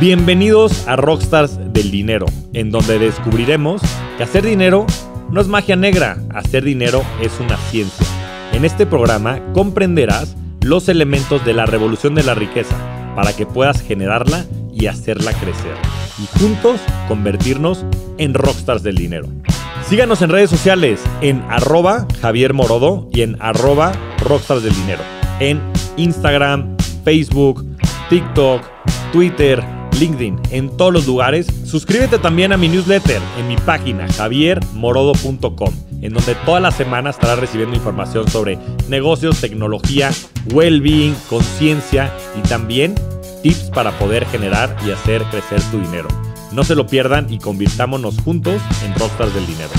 Bienvenidos a Rockstars del Dinero, en donde descubriremos que hacer dinero no es magia negra, hacer dinero es una ciencia. En este programa comprenderás los elementos de la revolución de la riqueza para que puedas generarla y hacerla crecer. Y juntos convertirnos en Rockstars del Dinero. Síganos en redes sociales en @JavierMorodo y en @Rockstars del Dinero. En Instagram, Facebook, TikTok, Twitter, LinkedIn, en todos los lugares. Suscríbete también a mi newsletter en mi página javiermorodo.com, en donde todas las semanas estarás recibiendo información sobre negocios, tecnología, well-being, conciencia y también tips para poder generar y hacer crecer tu dinero. No se lo pierdan y convirtámonos juntos en Rockstars del Dinero.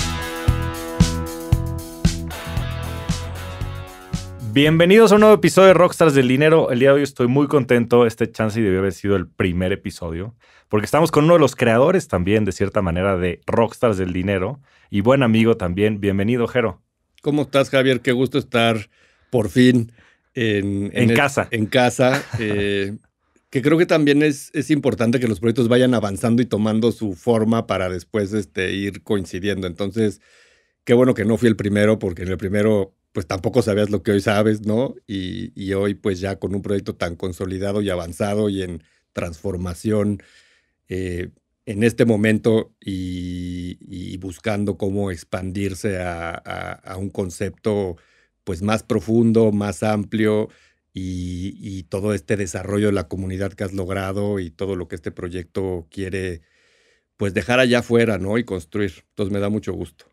Bienvenidos a un nuevo episodio de Rockstars del Dinero. El día de hoy estoy muy contento. Este chance debió haber sido el primer episodio, porque estamos con uno de los creadores también, de cierta manera, de Rockstars del Dinero y buen amigo también. Bienvenido, Jero. ¿Cómo estás, Javier? Qué gusto estar por fin en casa. En casa. Que creo que también es importante que los proyectos vayan avanzando y tomando su forma para después ir coincidiendo. Entonces, qué bueno que no fui el primero, porque en el primero pues tampoco sabías lo que hoy sabes, ¿no? Y hoy pues ya con un proyecto tan consolidado y avanzado y en transformación en este momento y buscando cómo expandirse a un concepto pues más profundo, más amplio y todo este desarrollo de la comunidad que has logrado y todo lo que este proyecto quiere pues dejar allá afuera, ¿no? Y construir. Entonces me da mucho gusto.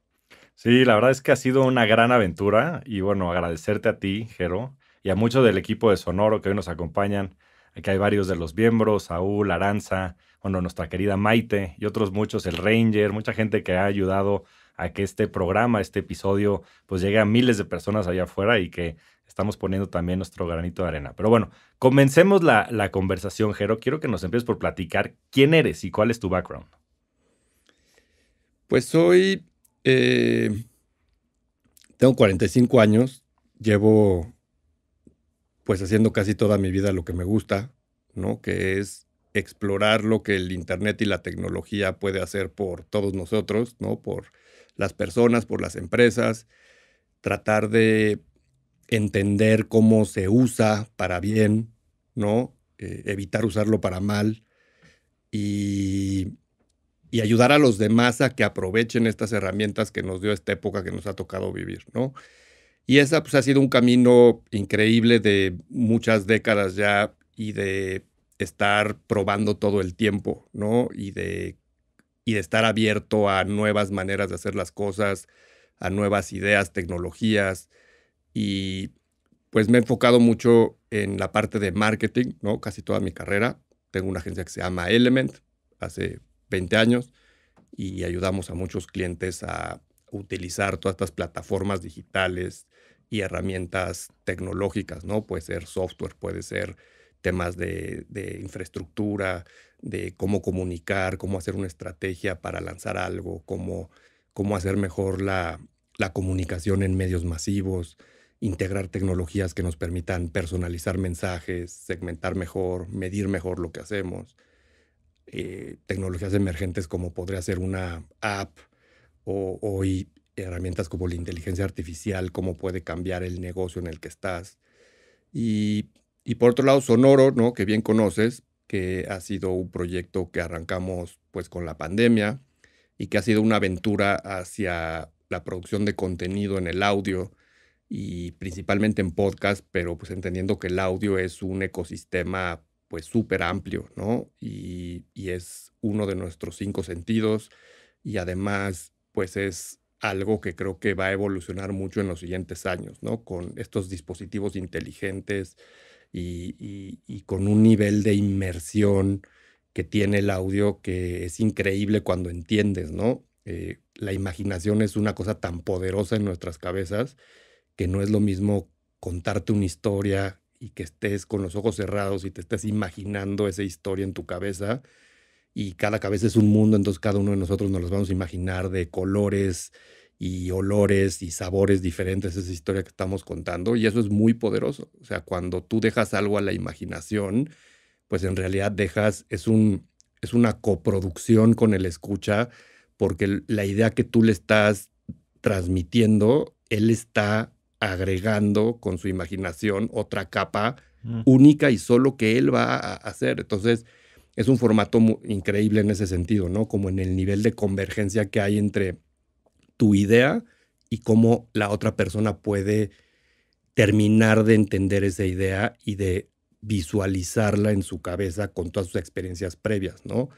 Sí, la verdad es que ha sido una gran aventura y bueno, agradecerte a ti, Jero, y a muchos del equipo de Sonoro que hoy nos acompañan. Aquí hay varios de los miembros, Saúl, Aranza, bueno, nuestra querida Maite y otros muchos, el Ranger, mucha gente que ha ayudado a que este programa, este episodio, pues llegue a miles de personas allá afuera y que estamos poniendo también nuestro granito de arena. Pero bueno, comencemos la conversación, Jero. Quiero que nos empieces por platicar quién eres y cuál es tu background. Pues soy... tengo 45 años, llevo pues haciendo casi toda mi vida lo que me gusta, ¿no? Que es explorar lo que el internet y la tecnología puede hacer por todos nosotros, ¿no? Por las personas, por las empresas, tratar de entender cómo se usa para bien, ¿no? Evitar usarlo para mal y ayudar a los demás a que aprovechen estas herramientas que nos dio esta época que nos ha tocado vivir, ¿no? Y esa pues, ha sido un camino increíble de muchas décadas ya y de estar probando todo el tiempo, ¿no? Y de estar abierto a nuevas maneras de hacer las cosas, a nuevas ideas, tecnologías. Y pues me he enfocado mucho en la parte de marketing, ¿no? Casi toda mi carrera. Tengo una agencia que se llama Element, hace 20 años, y ayudamos a muchos clientes a utilizar todas estas plataformas digitales y herramientas tecnológicas, ¿no? Puede ser software, puede ser temas de infraestructura, de cómo comunicar, cómo hacer una estrategia para lanzar algo, cómo hacer mejor la comunicación en medios masivos, integrar tecnologías que nos permitan personalizar mensajes, segmentar mejor, medir mejor lo que hacemos. Tecnologías emergentes como podría ser una app o hoy herramientas como la inteligencia artificial, cómo puede cambiar el negocio en el que estás. Y por otro lado, Sonoro, ¿no? Que bien conoces, que ha sido un proyecto que arrancamos pues con la pandemia y que ha sido una aventura hacia la producción de contenido en el audio y principalmente en podcast, pero pues entendiendo que el audio es un ecosistema pues súper amplio, ¿no? Y es uno de nuestros 5 sentidos y además pues es algo que creo que va a evolucionar mucho en los siguientes años, ¿no? Con estos dispositivos inteligentes y con un nivel de inmersión que tiene el audio que es increíble cuando entiendes, ¿no? La imaginación es una cosa tan poderosa en nuestras cabezas que no es lo mismo contarte una historia y que estés con los ojos cerrados y te estés imaginando esa historia en tu cabeza y cada cabeza es un mundo, entonces cada uno de nosotros nos los vamos a imaginar de colores y olores y sabores diferentes esa historia que estamos contando y eso es muy poderoso. O sea, cuando tú dejas algo a la imaginación, pues en realidad es un es una coproducción con el escucha, porque la idea que tú le estás transmitiendo, él está agregando con su imaginación otra capa única y solo que él va a hacer. Entonces, es un formato increíble en ese sentido, ¿no? Como en el nivel de convergencia que hay entre tu idea y cómo la otra persona puede terminar de entender esa idea y de visualizarla en su cabeza con todas sus experiencias previas, ¿no?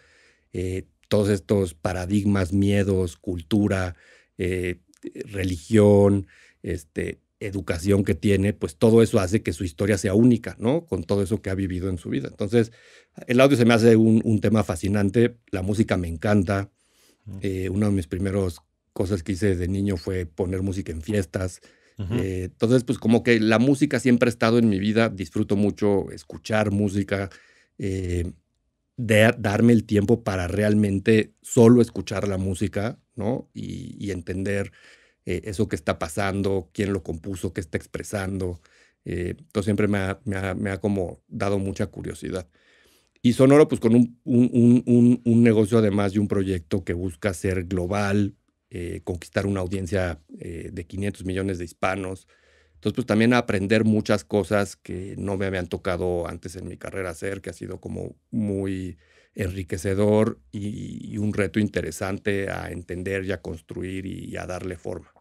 Todos estos paradigmas, miedos, cultura, religión, educación que tiene, pues todo eso hace que su historia sea única, ¿no? Con todo eso que ha vivido en su vida. Entonces, el audio se me hace un tema fascinante, la música me encanta. Una de mis primeras cosas que hice de niño fue poner música en fiestas. Entonces, pues como que la música siempre ha estado en mi vida, disfruto mucho escuchar música, darme el tiempo para realmente solo escuchar la música, ¿no? Y entender eso que está pasando, quién lo compuso, qué está expresando. Entonces siempre me ha como dado mucha curiosidad. Y Sonoro, pues con un negocio además y un proyecto que busca ser global, conquistar una audiencia de 500 millones de hispanos. Entonces, pues también aprender muchas cosas que no me habían tocado antes en mi carrera hacer, que ha sido como muy enriquecedor y un reto interesante a entender y a construir y a darle forma.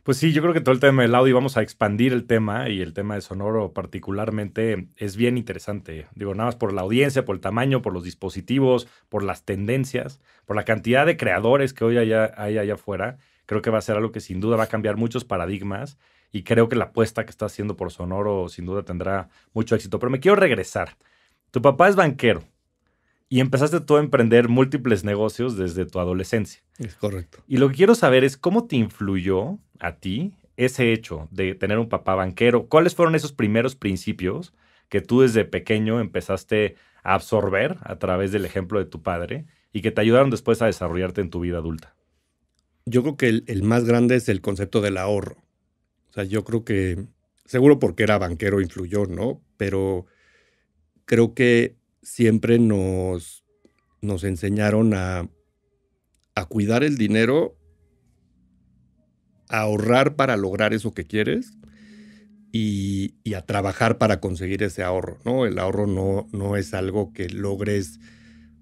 Pues sí, yo creo que todo el tema del audio, vamos a expandir el tema y el tema de Sonoro particularmente es bien interesante. Digo, nada más por la audiencia, por el tamaño, por los dispositivos, por las tendencias, por la cantidad de creadores que hoy hay allá afuera. Creo que va a ser algo que sin duda va a cambiar muchos paradigmas y creo que la apuesta que está haciendo por Sonoro sin duda tendrá mucho éxito. Pero me quiero regresar. Tu papá es banquero y empezaste tú a emprender múltiples negocios desde tu adolescencia. Es correcto. Y lo que quiero saber es cómo te influyó a ti ese hecho de tener un papá banquero. ¿Cuáles fueron esos primeros principios que tú desde pequeño empezaste a absorber a través del ejemplo de tu padre y que te ayudaron después a desarrollarte en tu vida adulta? Yo creo que el más grande es el concepto del ahorro. O sea, yo creo que, seguro porque era banquero influyó, ¿no? Pero creo que siempre nos enseñaron a cuidar el dinero, a ahorrar para lograr eso que quieres y a trabajar para conseguir ese ahorro, ¿no? El ahorro no es algo que logres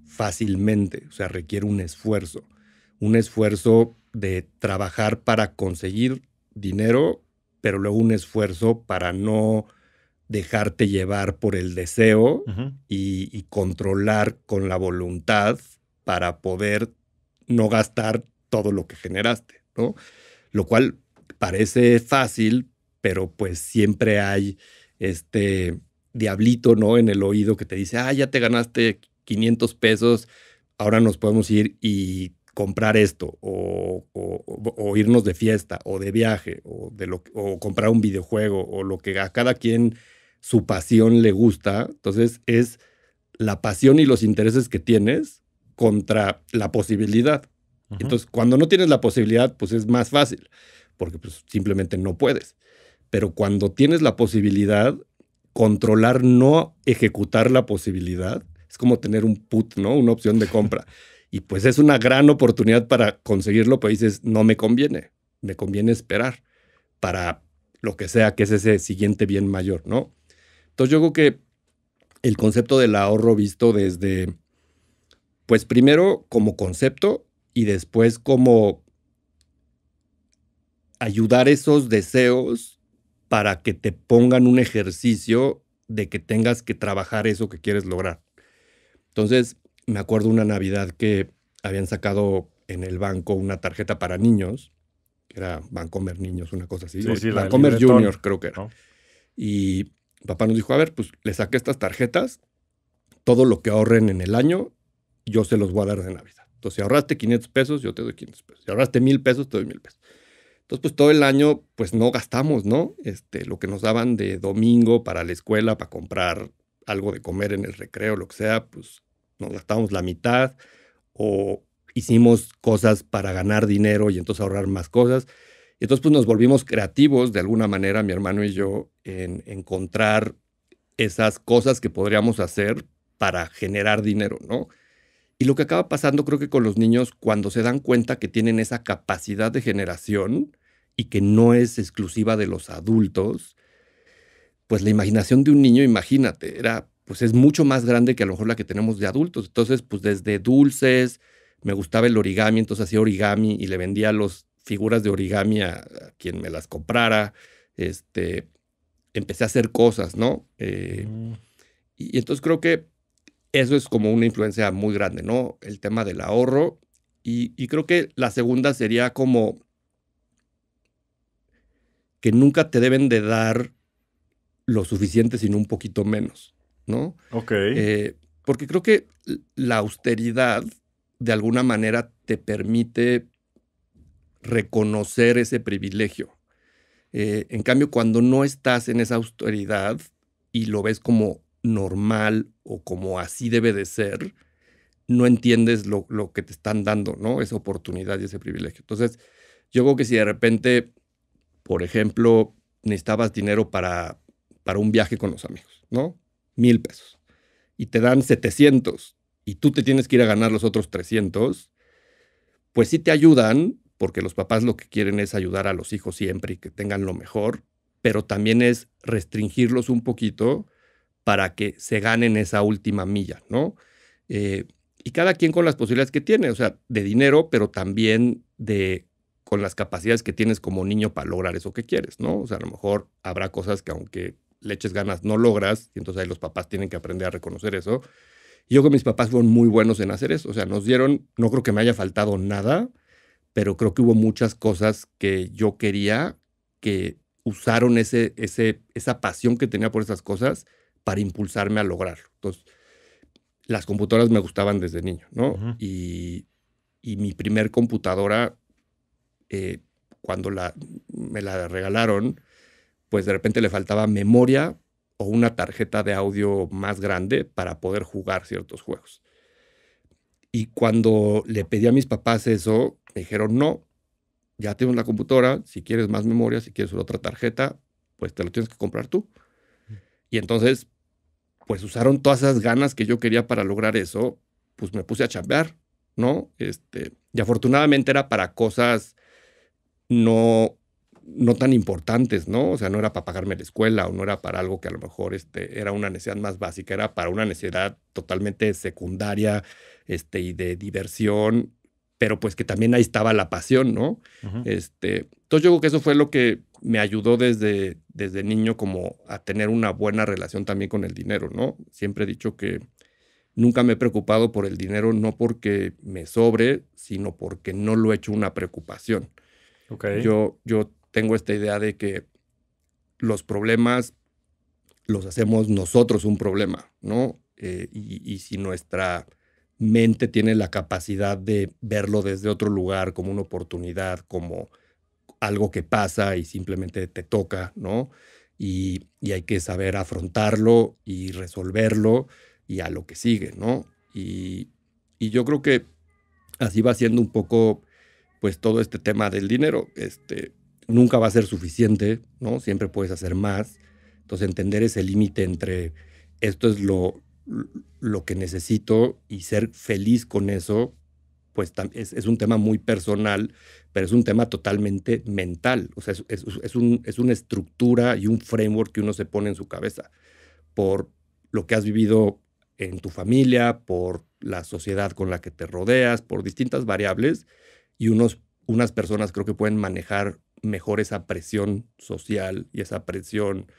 fácilmente, o sea, requiere un esfuerzo de trabajar para conseguir dinero, pero luego un esfuerzo para no dejarte llevar por el deseo y controlar con la voluntad para poder no gastar todo lo que generaste, ¿no? Lo cual parece fácil, pero pues siempre hay este diablito, ¿no? En el oído que te dice, ya te ganaste 500 pesos, ahora nos podemos ir y comprar esto, o irnos de fiesta, o de viaje, o comprar un videojuego, o lo que a cada quien su pasión le gusta. Entonces es la pasión y los intereses que tienes contra la posibilidad. Entonces, cuando no tienes la posibilidad, pues es más fácil, porque pues, simplemente no puedes. Pero cuando tienes la posibilidad, controlar no ejecutar la posibilidad, es como tener un put, ¿no? Una opción de compra. Y pues es una gran oportunidad para conseguirlo, pero dices, no me conviene esperar para lo que sea que es ese siguiente bien mayor, ¿no? Entonces yo creo que el concepto del ahorro visto desde, pues primero como concepto y después como ayudar esos deseos para que te pongan un ejercicio de que tengas que trabajar eso que quieres lograr. Entonces, me acuerdo una Navidad que habían sacado en el banco una tarjeta para niños, que era Bancomer Niños, una cosa así. Sí, Bancomer Junior creo que era. ¿No? Y papá nos dijo, a ver, pues le saqué estas tarjetas, todo lo que ahorren en el año, yo se los voy a dar de Navidad. Entonces, si ahorraste 500 pesos, yo te doy 500 pesos. Si ahorraste 1,000 pesos, te doy 1,000 pesos. Entonces, pues todo el año, pues no gastamos, ¿no? Lo que nos daban de domingo para la escuela, para comprar algo de comer en el recreo, lo que sea, pues nos gastamos la mitad o hicimos cosas para ganar dinero y entonces ahorrar más cosas. Y entonces, pues nos volvimos creativos de alguna manera, mi hermano y yo, en encontrar esas cosas que podríamos hacer para generar dinero, ¿no? Y lo que acaba pasando creo que con los niños cuando se dan cuenta que tienen esa capacidad de generación y que no es exclusiva de los adultos, pues la imaginación de un niño, imagínate, pues es mucho más grande que a lo mejor la que tenemos de adultos. Entonces, pues desde dulces, me gustaba el origami, entonces hacía origami y le vendía las figuras de origami a quien me las comprara. Empecé a hacer cosas, ¿no? Y entonces creo que eso es como una influencia muy grande, ¿no? El tema del ahorro. Y creo que la segunda sería como que nunca te deben de dar lo suficiente, sino un poquito menos, ¿no? Ok. Porque creo que la austeridad de alguna manera te permite reconocer ese privilegio. En cambio, cuando no estás en esa austeridad y lo ves como normal o como así debe de ser, no entiendes lo que te están dando, ¿no? Esa oportunidad y ese privilegio. Entonces, yo creo que si de repente, por ejemplo, necesitabas dinero para un viaje con los amigos, ¿no? 1,000 pesos. Y te dan 700 y tú te tienes que ir a ganar los otros 300, pues sí te ayudan, porque los papás lo que quieren es ayudar a los hijos siempre y que tengan lo mejor, pero también es restringirlos un poquito para que se ganen esa última milla, ¿no? Y cada quien con las posibilidades que tiene, o sea, de dinero, pero también con las capacidades que tienes como niño para lograr eso que quieres, ¿no? O sea, a lo mejor habrá cosas que aunque le eches ganas no logras, y entonces ahí los papás tienen que aprender a reconocer eso. Y yo con mis papás fueron muy buenos en hacer eso, o sea, nos dieron, no creo que me haya faltado nada, pero creo que hubo muchas cosas que yo quería que usaron esa pasión que tenía por esas cosas para impulsarme a lograrlo. Entonces, las computadoras me gustaban desde niño, ¿no? Ujú. Y mi primer computadora, eh, cuando me la regalaron, pues de repente le faltaba memoria o una tarjeta de audio más grande para poder jugar ciertos juegos. Y cuando le pedí a mis papás eso, me dijeron, no, ya tienes la computadora, si quieres más memoria, si quieres otra tarjeta, pues te lo tienes que comprar tú. Y entonces, pues usaron todas esas ganas que yo quería para lograr eso, pues me puse a chambear, ¿no? Y afortunadamente era para cosas no, no tan importantes, ¿no? O sea, no era para pagarme la escuela o no era para algo que a lo mejor era una necesidad más básica, era para una necesidad totalmente secundaria, y de diversión, pero pues que también ahí estaba la pasión, ¿no? Ujú. Entonces yo creo que eso fue lo que me ayudó desde niño como a tener una buena relación también con el dinero, ¿no? Siempre he dicho que nunca me he preocupado por el dinero, no porque me sobre, sino porque no lo he hecho una preocupación. Ok. Yo tengo esta idea de que los problemas los hacemos nosotros un problema, ¿no? Y si nuestra mente tiene la capacidad de verlo desde otro lugar, como una oportunidad, como algo que pasa y simplemente te toca, ¿no? Y hay que saber afrontarlo y resolverlo y a lo que sigue, ¿no? Y yo creo que así va siendo un poco, pues todo este tema del dinero. Nunca va a ser suficiente, ¿no? Siempre puedes hacer más. Entonces, entender ese límite entre esto es lo que necesito y ser feliz con eso, pues es un tema muy personal, pero es un tema totalmente mental. O sea, es una estructura y un framework que uno se pone en su cabeza por lo que has vivido en tu familia, por la sociedad con la que te rodeas, por distintas variables, y unas personas creo que pueden manejar mejor esa presión social y esa presión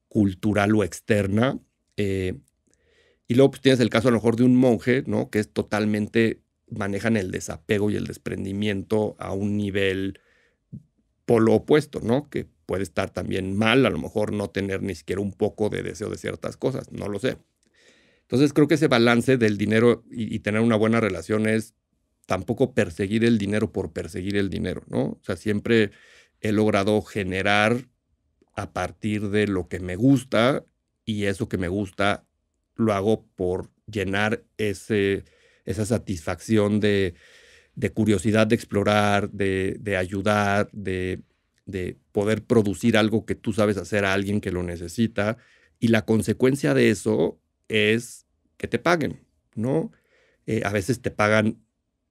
cultural o externa. Y luego pues, tienes el caso a lo mejor de un monje, ¿no? Que es totalmente, manejan el desapego y el desprendimiento a un nivel polo opuesto, ¿no? Que puede estar también mal, a lo mejor no tener ni siquiera un poco de deseo de ciertas cosas, no lo sé. Entonces creo que ese balance del dinero y tener una buena relación es tampoco perseguir el dinero por perseguir el dinero, ¿no? O sea, siempre he logrado generar a partir de lo que me gusta y eso que me gusta lo hago por llenar esa satisfacción de curiosidad de explorar, de ayudar, de poder producir algo que tú sabes hacer a alguien que lo necesita. Y la consecuencia de eso es que te paguen, ¿no? A veces te pagan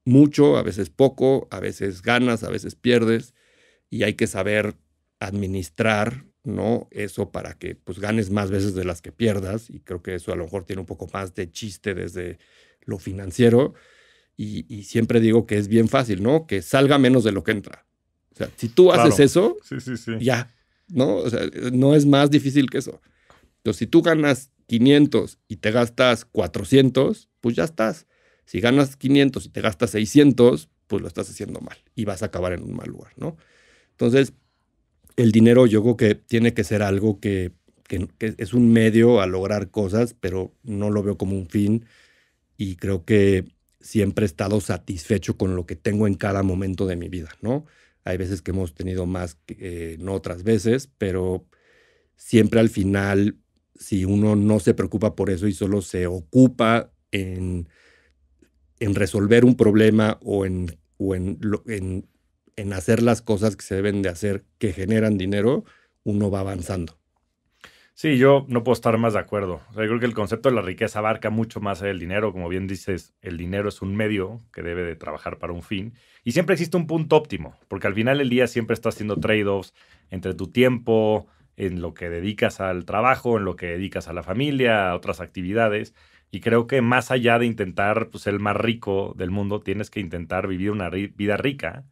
mucho, a veces poco, a veces ganas, a veces pierdes, y hay que saber administrar, ¿no? Eso para que pues ganes más veces de las que pierdas, y creo que eso a lo mejor tiene un poco más de chiste desde lo financiero, y siempre digo que es bien fácil, ¿no? Que salga menos de lo que entra. O sea, si tú haces eso, Sí, sí, sí. ya, ¿no? O sea, no es más difícil que eso. Entonces, si tú ganas 500 y te gastas 400, pues ya estás. Si ganas 500 y te gastas 600, pues lo estás haciendo mal y vas a acabar en un mal lugar, ¿no? Entonces, el dinero yo creo que tiene que ser algo que es un medio a lograr cosas, pero no lo veo como un fin, y creo que siempre he estado satisfecho con lo que tengo en cada momento de mi vida, ¿no? Hay veces que hemos tenido más que no otras veces, pero siempre al final, si uno no se preocupa por eso y solo se ocupa en resolver un problema o en hacer las cosas que se deben de hacer que generan dinero, uno va avanzando. Sí, yo no puedo estar más de acuerdo. O sea, yo creo que el concepto de la riqueza abarca mucho más allá del dinero. Como bien dices, el dinero es un medio que debe de trabajar para un fin. Y siempre existe un punto óptimo, porque al final del día siempre estás haciendo trade-offs entre tu tiempo, en lo que dedicas al trabajo, en lo que dedicas a la familia, a otras actividades. Y creo que más allá de intentar pues, ser el más rico del mundo, tienes que intentar vivir una vida rica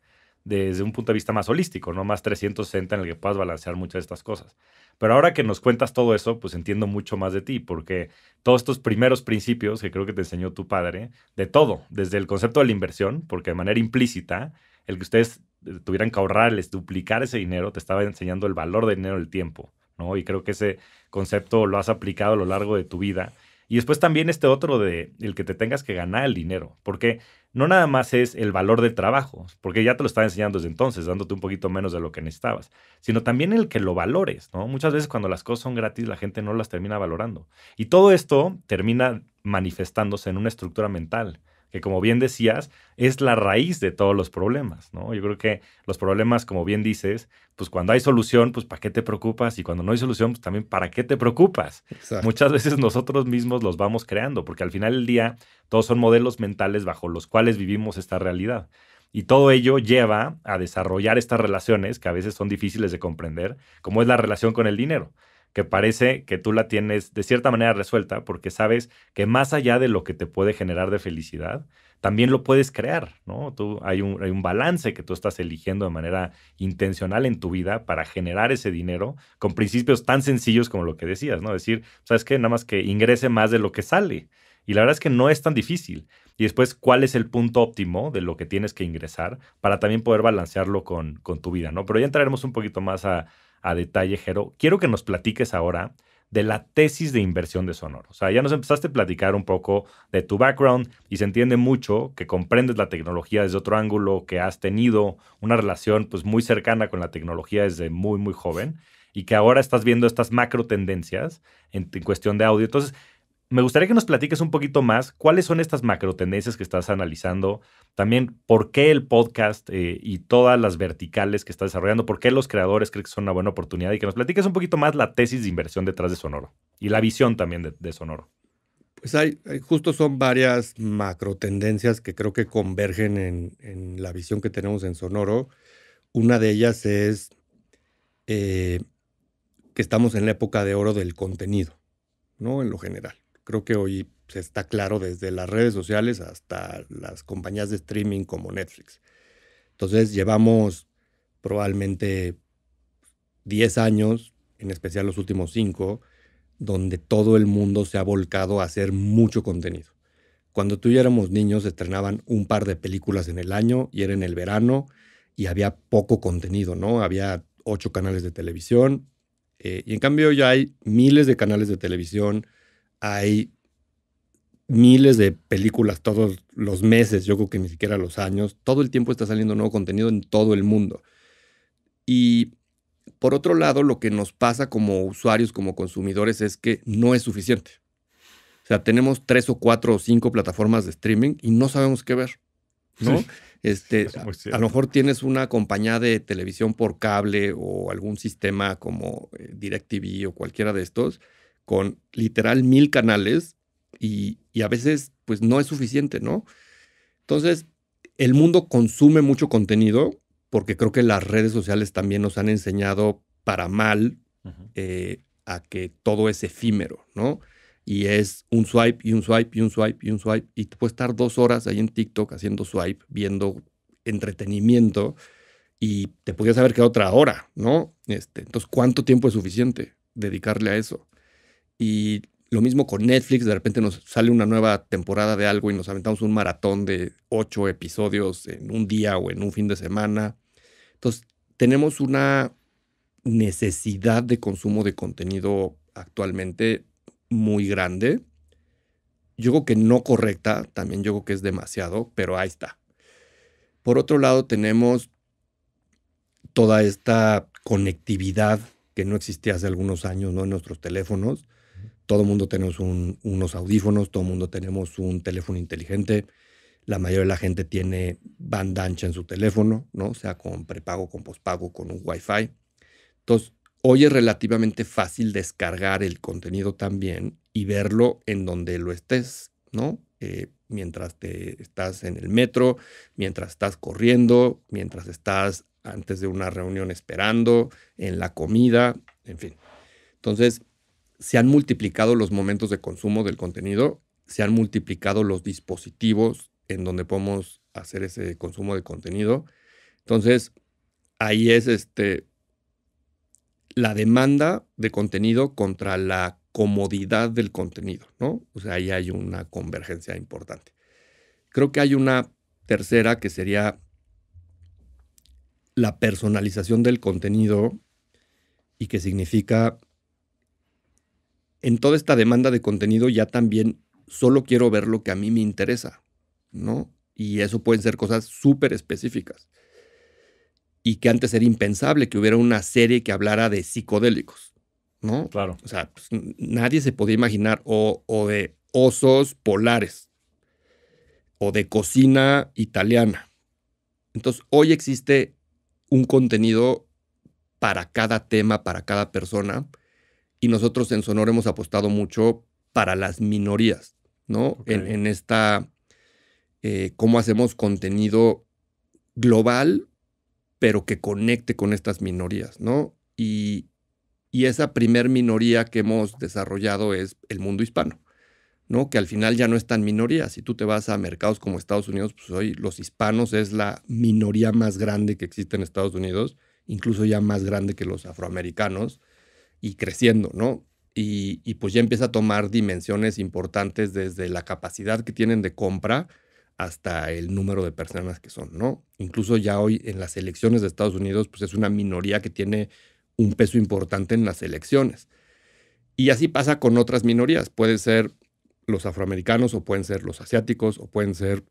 desde un punto de vista más holístico, no más 360 en el que puedas balancear muchas de estas cosas. Pero ahora que nos cuentas todo eso, pues entiendo mucho más de ti, porque todos estos primeros principios que creo que te enseñó tu padre, de todo, desde el concepto de la inversión, porque de manera implícita, el que ustedes tuvieran que ahorrarles, duplicar ese dinero, te estaba enseñando el valor del dinero, el tiempo, ¿no? Y creo que ese concepto lo has aplicado a lo largo de tu vida. Y después también este otro de el que te tengas que ganar el dinero, porque no nada más es el valor del trabajo, porque ya te lo estaba enseñando desde entonces, dándote un poquito menos de lo que necesitabas, sino también el que lo valores, ¿no? Muchas veces cuando las cosas son gratis, la gente no las termina valorando. Y todo esto termina manifestándose en una estructura mental, que como bien decías, es la raíz de todos los problemas, ¿no? Yo creo que los problemas, como bien dices, pues cuando hay solución, pues ¿para qué te preocupas? Y cuando no hay solución, pues también ¿para qué te preocupas? Exacto. Muchas veces nosotros mismos los vamos creando, porque al final del día todos son modelos mentales bajo los cuales vivimos esta realidad. Y todo ello lleva a desarrollar estas relaciones que a veces son difíciles de comprender, como es la relación con el dinero, que parece que tú la tienes de cierta manera resuelta porque sabes que más allá de lo que te puede generar de felicidad, también lo puedes crear, ¿no? Hay un balance que tú estás eligiendo de manera intencional en tu vida para generar ese dinero con principios tan sencillos como lo que decías, ¿no? Decir, ¿sabes qué? Nada más que ingrese más de lo que sale. Y la verdad es que no es tan difícil. Y después, ¿cuál es el punto óptimo de lo que tienes que ingresar para también poder balancearlo con tu vida, ¿no? Pero ya entraremos un poquito más a detalle, Jero. Quiero que nos platiques ahora de la tesis de inversión de Sonoro. O sea, ya nos empezaste a platicar un poco de tu background y se entiende mucho que comprendes la tecnología desde otro ángulo, que has tenido una relación pues muy cercana con la tecnología desde muy, muy joven y que ahora estás viendo estas macro tendencias en cuestión de audio. Entonces, me gustaría que nos platiques un poquito más cuáles son estas macro tendencias que estás analizando, también por qué el podcast y todas las verticales que estás desarrollando, por qué los creadores creen que son una buena oportunidad y que nos platiques un poquito más la tesis de inversión detrás de Sonoro y la visión también de Sonoro. Pues justo son varias macro tendencias que creo que convergen en la visión que tenemos en Sonoro. Una de ellas es que estamos en la época de oro del contenido, ¿no? En lo general. Creo que hoy se está claro desde las redes sociales hasta las compañías de streaming como Netflix. Entonces llevamos probablemente 10 años, en especial los últimos 5, donde todo el mundo se ha volcado a hacer mucho contenido. Cuando tú y yo éramos niños, se estrenaban un par de películas en el año y era en el verano y había poco contenido, ¿no? Había 8 canales de televisión y en cambio ya hay miles de canales de televisión, hay miles de películas todos los meses, yo creo que ni siquiera los años, todo el tiempo está saliendo nuevo contenido en todo el mundo. Y por otro lado, lo que nos pasa como usuarios, como consumidores, es que no es suficiente. O sea, tenemos 3 o 4 o 5 plataformas de streaming y no sabemos qué ver, ¿no? Sí, es muy A lo cierto. mejor tienes una compañía de televisión por cable o algún sistema como DirecTV o cualquiera de estos, con literal 1000 canales y a veces pues no es suficiente, ¿no? Entonces, el mundo consume mucho contenido porque creo que las redes sociales también nos han enseñado para mal a que todo es efímero, ¿no? Y es un swipe y un swipe y un swipe y un swipe. Y tú puedes estar 2 horas ahí en TikTok haciendo swipe, viendo entretenimiento y te podías haber quedado otra hora, ¿no? Entonces, ¿cuánto tiempo es suficiente dedicarle a eso? Y lo mismo con Netflix, de repente nos sale una nueva temporada de algo y nos aventamos un maratón de 8 episodios en un día o en un fin de semana. Entonces, tenemos una necesidad de consumo de contenido actualmente muy grande. Yo creo que no correcta, también yo creo que es demasiado, pero ahí está. Por otro lado, tenemos toda esta conectividad que no existía hace algunos años, ¿no? En nuestros teléfonos. Todo el mundo tenemos unos audífonos, todo el mundo tenemos un teléfono inteligente. La mayoría de la gente tiene banda ancha en su teléfono, ¿no? Sea con prepago, con pospago, con un Wi-Fi. Entonces, hoy es relativamente fácil descargar el contenido también y verlo en donde lo estés, ¿no? Mientras te estás en el metro, mientras estás corriendo, mientras estás antes de una reunión esperando, en la comida, en fin. Entonces, se han multiplicado los momentos de consumo del contenido, se han multiplicado los dispositivos en donde podemos hacer ese consumo de contenido. Entonces, ahí es la demanda de contenido contra la comodidad del contenido, ¿no? O sea, ahí hay una convergencia importante. Creo que hay una tercera que sería la personalización del contenido y que significa, en toda esta demanda de contenido ya también solo quiero ver lo que a mí me interesa, ¿no? Y eso pueden ser cosas súper específicas. Y que antes era impensable que hubiera una serie que hablara de psicodélicos, ¿no? Claro. O sea, pues, nadie se podía imaginar, o de osos polares, o de cocina italiana. Entonces, hoy existe un contenido para cada tema, para cada persona, y nosotros en Sonoro hemos apostado mucho para las minorías, ¿no? Okay. En esta, cómo hacemos contenido global, pero que conecte con estas minorías, ¿no? Y esa primer minoría que hemos desarrollado es el mundo hispano, ¿no? Que al final ya no es tan minoría. Si tú te vas a mercados como Estados Unidos, pues hoy los hispanos es la minoría más grande que existe en Estados Unidos, incluso ya más grande que los afroamericanos, y creciendo, ¿no? Y pues ya empieza a tomar dimensiones importantes desde la capacidad que tienen de compra hasta el número de personas que son, ¿no? Incluso ya hoy en las elecciones de Estados Unidos, pues es una minoría que tiene un peso importante en las elecciones. Y así pasa con otras minorías. Pueden ser los afroamericanos o pueden ser los asiáticos o pueden ser,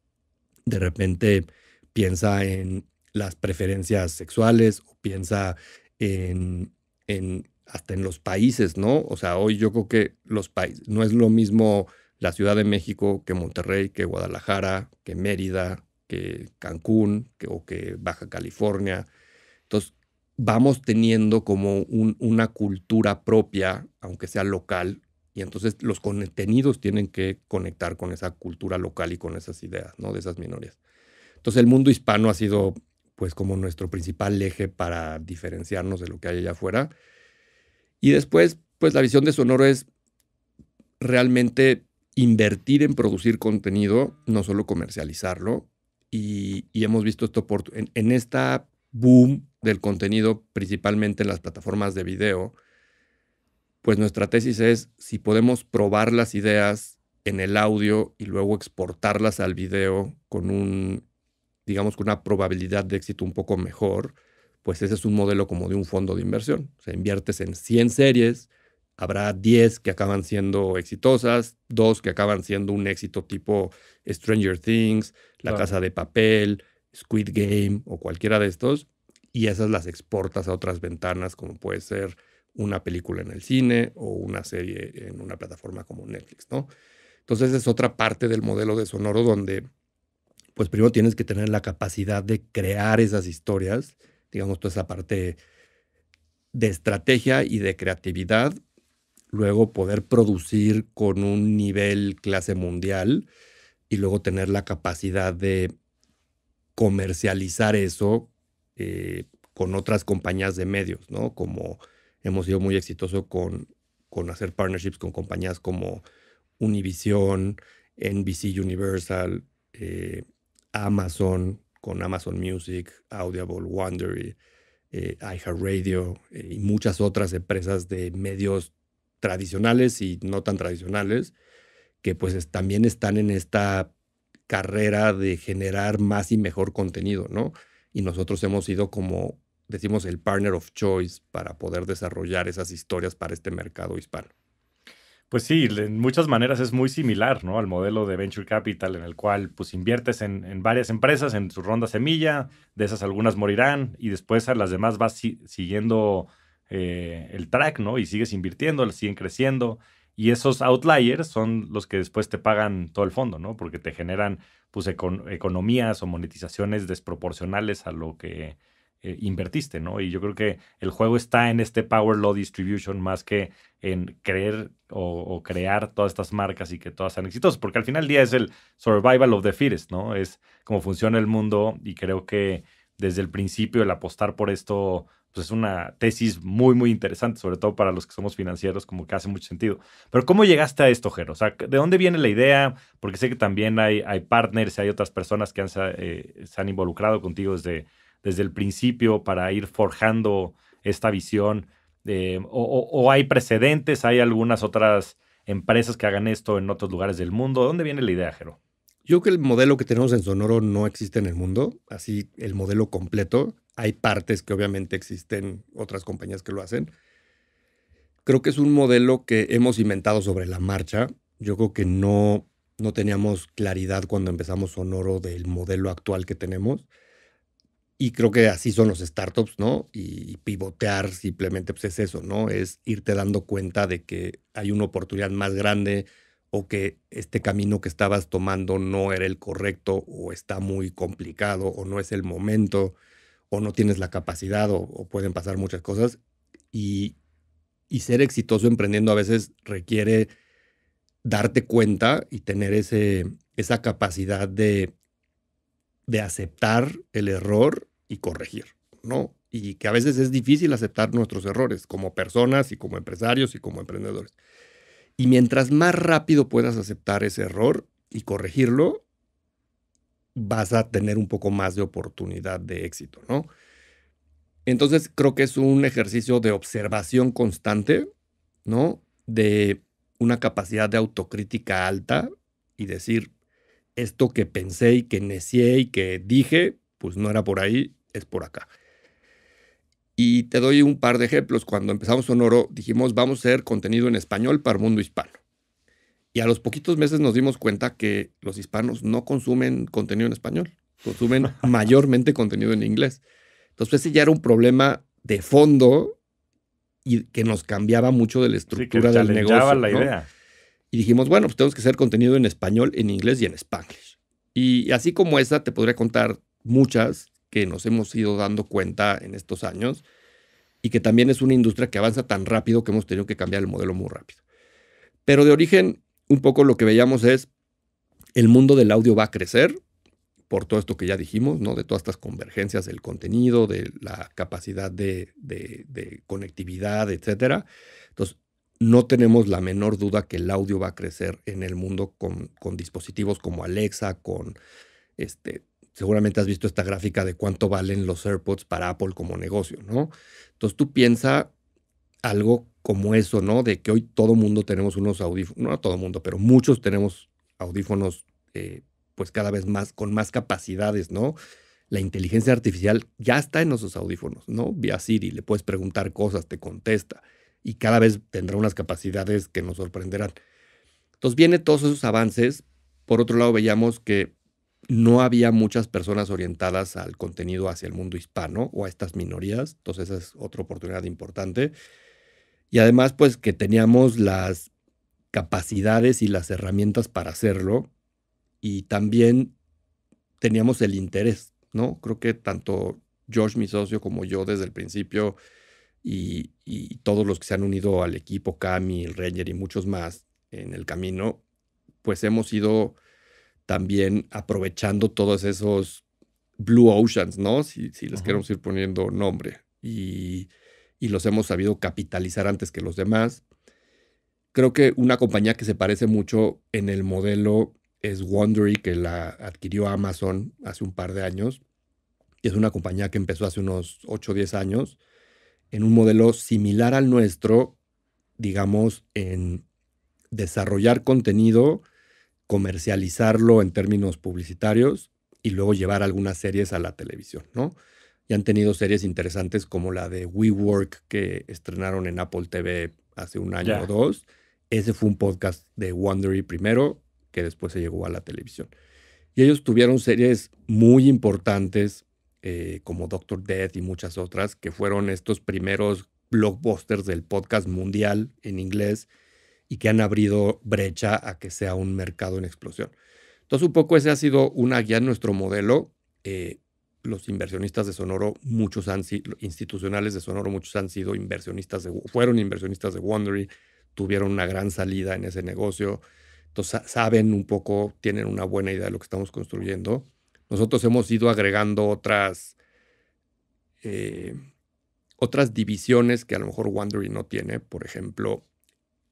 de repente, piensa en las preferencias sexuales o piensa hasta en los países, ¿no? O sea, hoy yo creo que los países, no es lo mismo la Ciudad de México que Monterrey, que Guadalajara, que Mérida, que Cancún, o que Baja California. Entonces, vamos teniendo como una cultura propia, aunque sea local, y entonces los contenidos tienen que conectar con esa cultura local y con esas ideas, ¿no? De esas minorías. Entonces, el mundo hispano ha sido, pues, como nuestro principal eje para diferenciarnos de lo que hay allá afuera. Y después, pues, la visión de Sonoro es realmente invertir en producir contenido, no solo comercializarlo. Y hemos visto esto en esta boom del contenido, principalmente en las plataformas de video, pues nuestra tesis es, si podemos probar las ideas en el audio y luego exportarlas al video con digamos, con una probabilidad de éxito un poco mejor, pues ese es un modelo como de un fondo de inversión. O sea, inviertes en 100 series, habrá 10 que acaban siendo exitosas, 2 que acaban siendo un éxito tipo Stranger Things, La Casa de Papel, Squid Game o cualquiera de estos, y esas las exportas a otras ventanas, como puede ser una película en el cine o una serie en una plataforma como Netflix, ¿no? Entonces, esa es otra parte del modelo de Sonoro donde, pues primero tienes que tener la capacidad de crear esas historias, digamos, toda esa parte de estrategia y de creatividad. luego poder producir con un nivel clase mundial y luego tener la capacidad de comercializar eso con otras compañías de medios, ¿no? Como hemos sido muy exitosos con hacer partnerships con compañías como Univision, NBC Universal, Amazon, con Amazon Music, Audible, Wondery, iHeartRadio y muchas otras empresas de medios tradicionales y no tan tradicionales que pues también están en esta carrera de generar más y mejor contenido, ¿no? Y nosotros hemos sido como, decimos, el partner of choice para poder desarrollar esas historias para este mercado hispano. Pues sí, en muchas maneras es muy similar, ¿no? Al modelo de Venture Capital en el cual pues inviertes en varias empresas en su ronda semilla, de esas algunas morirán y después a las demás vas siguiendo el track, ¿no? Y sigues invirtiendo, las siguen creciendo y esos outliers son los que después te pagan todo el fondo, ¿no? Porque te generan pues economías o monetizaciones desproporcionales a lo que invertiste, ¿no? Y yo creo que el juego está en este Power Law Distribution más que en creer o crear todas estas marcas y que todas sean exitosas, porque al final del día es el survival of the fittest, ¿no? Es cómo funciona el mundo y creo que desde el principio el apostar por esto pues es una tesis muy, muy interesante, sobre todo para los que somos financieros, como que hace mucho sentido. Pero ¿cómo llegaste a esto, Jero? O sea, ¿de dónde viene la idea? Porque sé que también hay partners, hay otras personas que se han involucrado contigo desde el principio para ir forjando esta visión. O hay precedentes, hay algunas otras empresas que hagan esto en otros lugares del mundo. ¿De dónde viene la idea, Jero? Yo creo que el modelo que tenemos en Sonoro no existe en el mundo, así el modelo completo. Hay partes que obviamente existen otras compañías que lo hacen. Creo que es un modelo que hemos inventado sobre la marcha. Yo creo que no teníamos claridad cuando empezamos Sonoro del modelo actual que tenemos. Y creo que así son los startups, ¿no? Y pivotear simplemente pues es eso, ¿no? Es irte dando cuenta de que hay una oportunidad más grande o que este camino que estabas tomando no era el correcto o está muy complicado o no es el momento o no tienes la capacidad o pueden pasar muchas cosas. Y, y ser exitoso emprendiendo a veces requiere darte cuenta y tener esa capacidad de aceptar el error y corregir, ¿no? Y que a veces es difícil aceptar nuestros errores como personas y como empresarios y como emprendedores. Y mientras más rápido puedas aceptar ese error y corregirlo, vas a tener un poco más de oportunidad de éxito, ¿no? Entonces creo que es un ejercicio de observación constante, ¿no? De una capacidad de autocrítica alta y decir, esto que pensé y que necié y que dije, pues no era por ahí, es por acá. Y te doy un par de ejemplos. Cuando empezamos Sonoro, dijimos, vamos a hacer contenido en español para el mundo hispano. Y a los poquitos meses nos dimos cuenta que los hispanos no consumen contenido en español, consumen mayormente contenido en inglés. Entonces ese ya era un problema de fondo y que nos cambiaba mucho de la estructura del negocio, la ¿no? idea. Y dijimos, bueno, pues tenemos que hacer contenido en español, en inglés y en Spanglish. Y así como esa, te podría contar muchas que nos hemos ido dando cuenta en estos años y que también es una industria que avanza tan rápido que hemos tenido que cambiar el modelo muy rápido. Pero de origen, un poco lo que veíamos es el mundo del audio va a crecer por todo esto que ya dijimos, ¿no? De todas estas convergencias del contenido, de la capacidad de conectividad, etcétera. Entonces, no tenemos la menor duda que el audio va a crecer en el mundo con dispositivos como Alexa, seguramente has visto esta gráfica de cuánto valen los AirPods para Apple como negocio, ¿no? Entonces tú piensa algo como eso, ¿no? De que hoy todo mundo tenemos unos audífonos, no todo mundo, pero muchos tenemos audífonos pues cada vez más, con más capacidades, ¿no? La inteligencia artificial ya está en nuestros audífonos, ¿no? Vía Siri, le puedes preguntar cosas, te contesta y cada vez tendrá unas capacidades que nos sorprenderán. Entonces vienen todos esos avances. Por otro lado, veíamos que no había muchas personas orientadas al contenido hacia el mundo hispano o a estas minorías. Entonces esa es otra oportunidad importante. Y además, pues que teníamos las capacidades y las herramientas para hacerlo. Y también teníamos el interés, ¿no? Creo que tanto Josh, mi socio, como yo desde el principio y todos los que se han unido al equipo, Cami, el Ranger y muchos más en el camino, pues hemos ido también aprovechando todos esos Blue Oceans, ¿no? Si les queremos ir poniendo nombre. Y los hemos sabido capitalizar antes que los demás. Creo que una compañía que se parece mucho en el modelo es Wondery, que la adquirió Amazon hace un par de años. Y es una compañía que empezó hace unos 8 o 10 años en un modelo similar al nuestro, digamos, en desarrollar contenido, comercializarlo en términos publicitarios y luego llevar algunas series a la televisión, ¿no? Y han tenido series interesantes como la de WeWork que estrenaron en Apple TV hace un año o dos. Ese fue un podcast de Wondery primero, que después se llegó a la televisión. Y ellos tuvieron series muy importantes como Doctor Death y muchas otras, que fueron estos primeros blockbusters del podcast mundial en inglés y que han abrido brecha a que sea un mercado en explosión. Entonces, un poco ese ha sido una guía en nuestro modelo. Los inversionistas de Sonoro, muchos han sido institucionales de Sonoro, muchos han sido fueron inversionistas de Wondery, tuvieron una gran salida en ese negocio. Entonces, saben un poco, tienen una buena idea de lo que estamos construyendo. Nosotros hemos ido agregando otras divisiones que a lo mejor Wondery no tiene. Por ejemplo,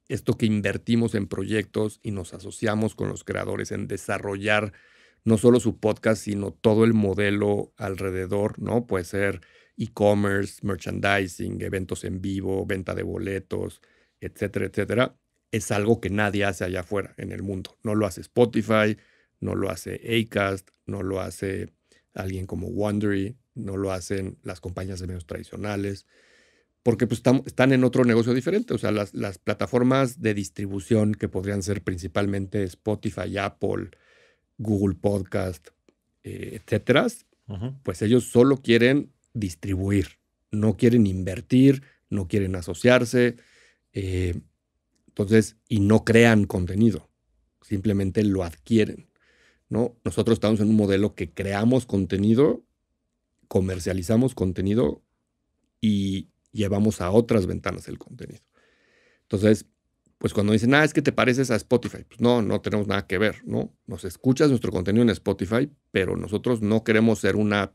esto que invertimos en proyectos y nos asociamos con los creadores en desarrollar no solo su podcast, sino todo el modelo alrededor, ¿no? Puede ser e-commerce, merchandising, eventos en vivo, venta de boletos, etcétera, etcétera. Es algo que nadie hace allá afuera en el mundo. No lo hace Spotify, no lo hace Acast, no lo hace alguien como Wondery, no lo hacen las compañías de medios tradicionales, porque pues, están en otro negocio diferente. O sea, las plataformas de distribución que podrían ser principalmente Spotify, Apple, Google Podcast, etcétera, pues ellos solo quieren distribuir, no quieren invertir, no quieren asociarse, entonces, y no crean contenido, simplemente lo adquieren, ¿no? Nosotros estamos en un modelo que creamos contenido, comercializamos contenido y llevamos a otras ventanas el contenido. Entonces, pues cuando dicen, es que te pareces a Spotify, pues no tenemos nada que ver, ¿no? Nos escuchas nuestro contenido en Spotify, pero nosotros no queremos ser una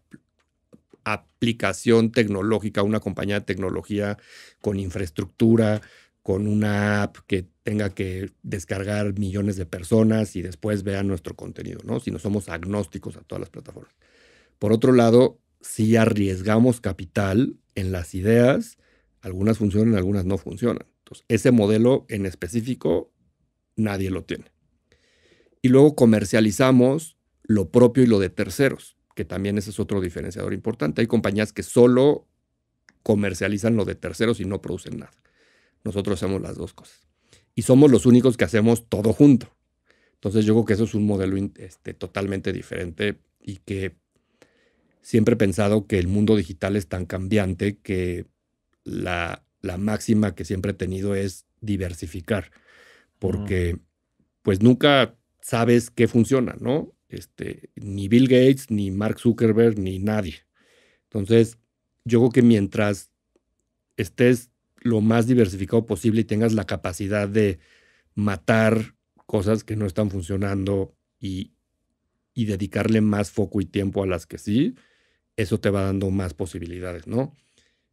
aplicación tecnológica, una compañía de tecnología con infraestructura, con una app que tenga que descargar millones de personas y después vean nuestro contenido, ¿no? Sino somos agnósticos a todas las plataformas. Por otro lado, sí arriesgamos capital en las ideas, algunas funcionan, algunas no funcionan. Entonces, ese modelo en específico nadie lo tiene. Y luego comercializamos lo propio y lo de terceros, que también ese es otro diferenciador importante. Hay compañías que solo comercializan lo de terceros y no producen nada. Nosotros hacemos las dos cosas. Y somos los únicos que hacemos todo junto. Entonces yo creo que eso es un modelo totalmente diferente y que siempre he pensado que el mundo digital es tan cambiante que la máxima que siempre he tenido es diversificar, porque pues nunca sabes qué funciona, ¿no? Ni Bill Gates, ni Mark Zuckerberg, ni nadie. Entonces, yo creo que mientras estés lo más diversificado posible y tengas la capacidad de matar cosas que no están funcionando y dedicarle más foco y tiempo a las que sí, eso te va dando más posibilidades, ¿no?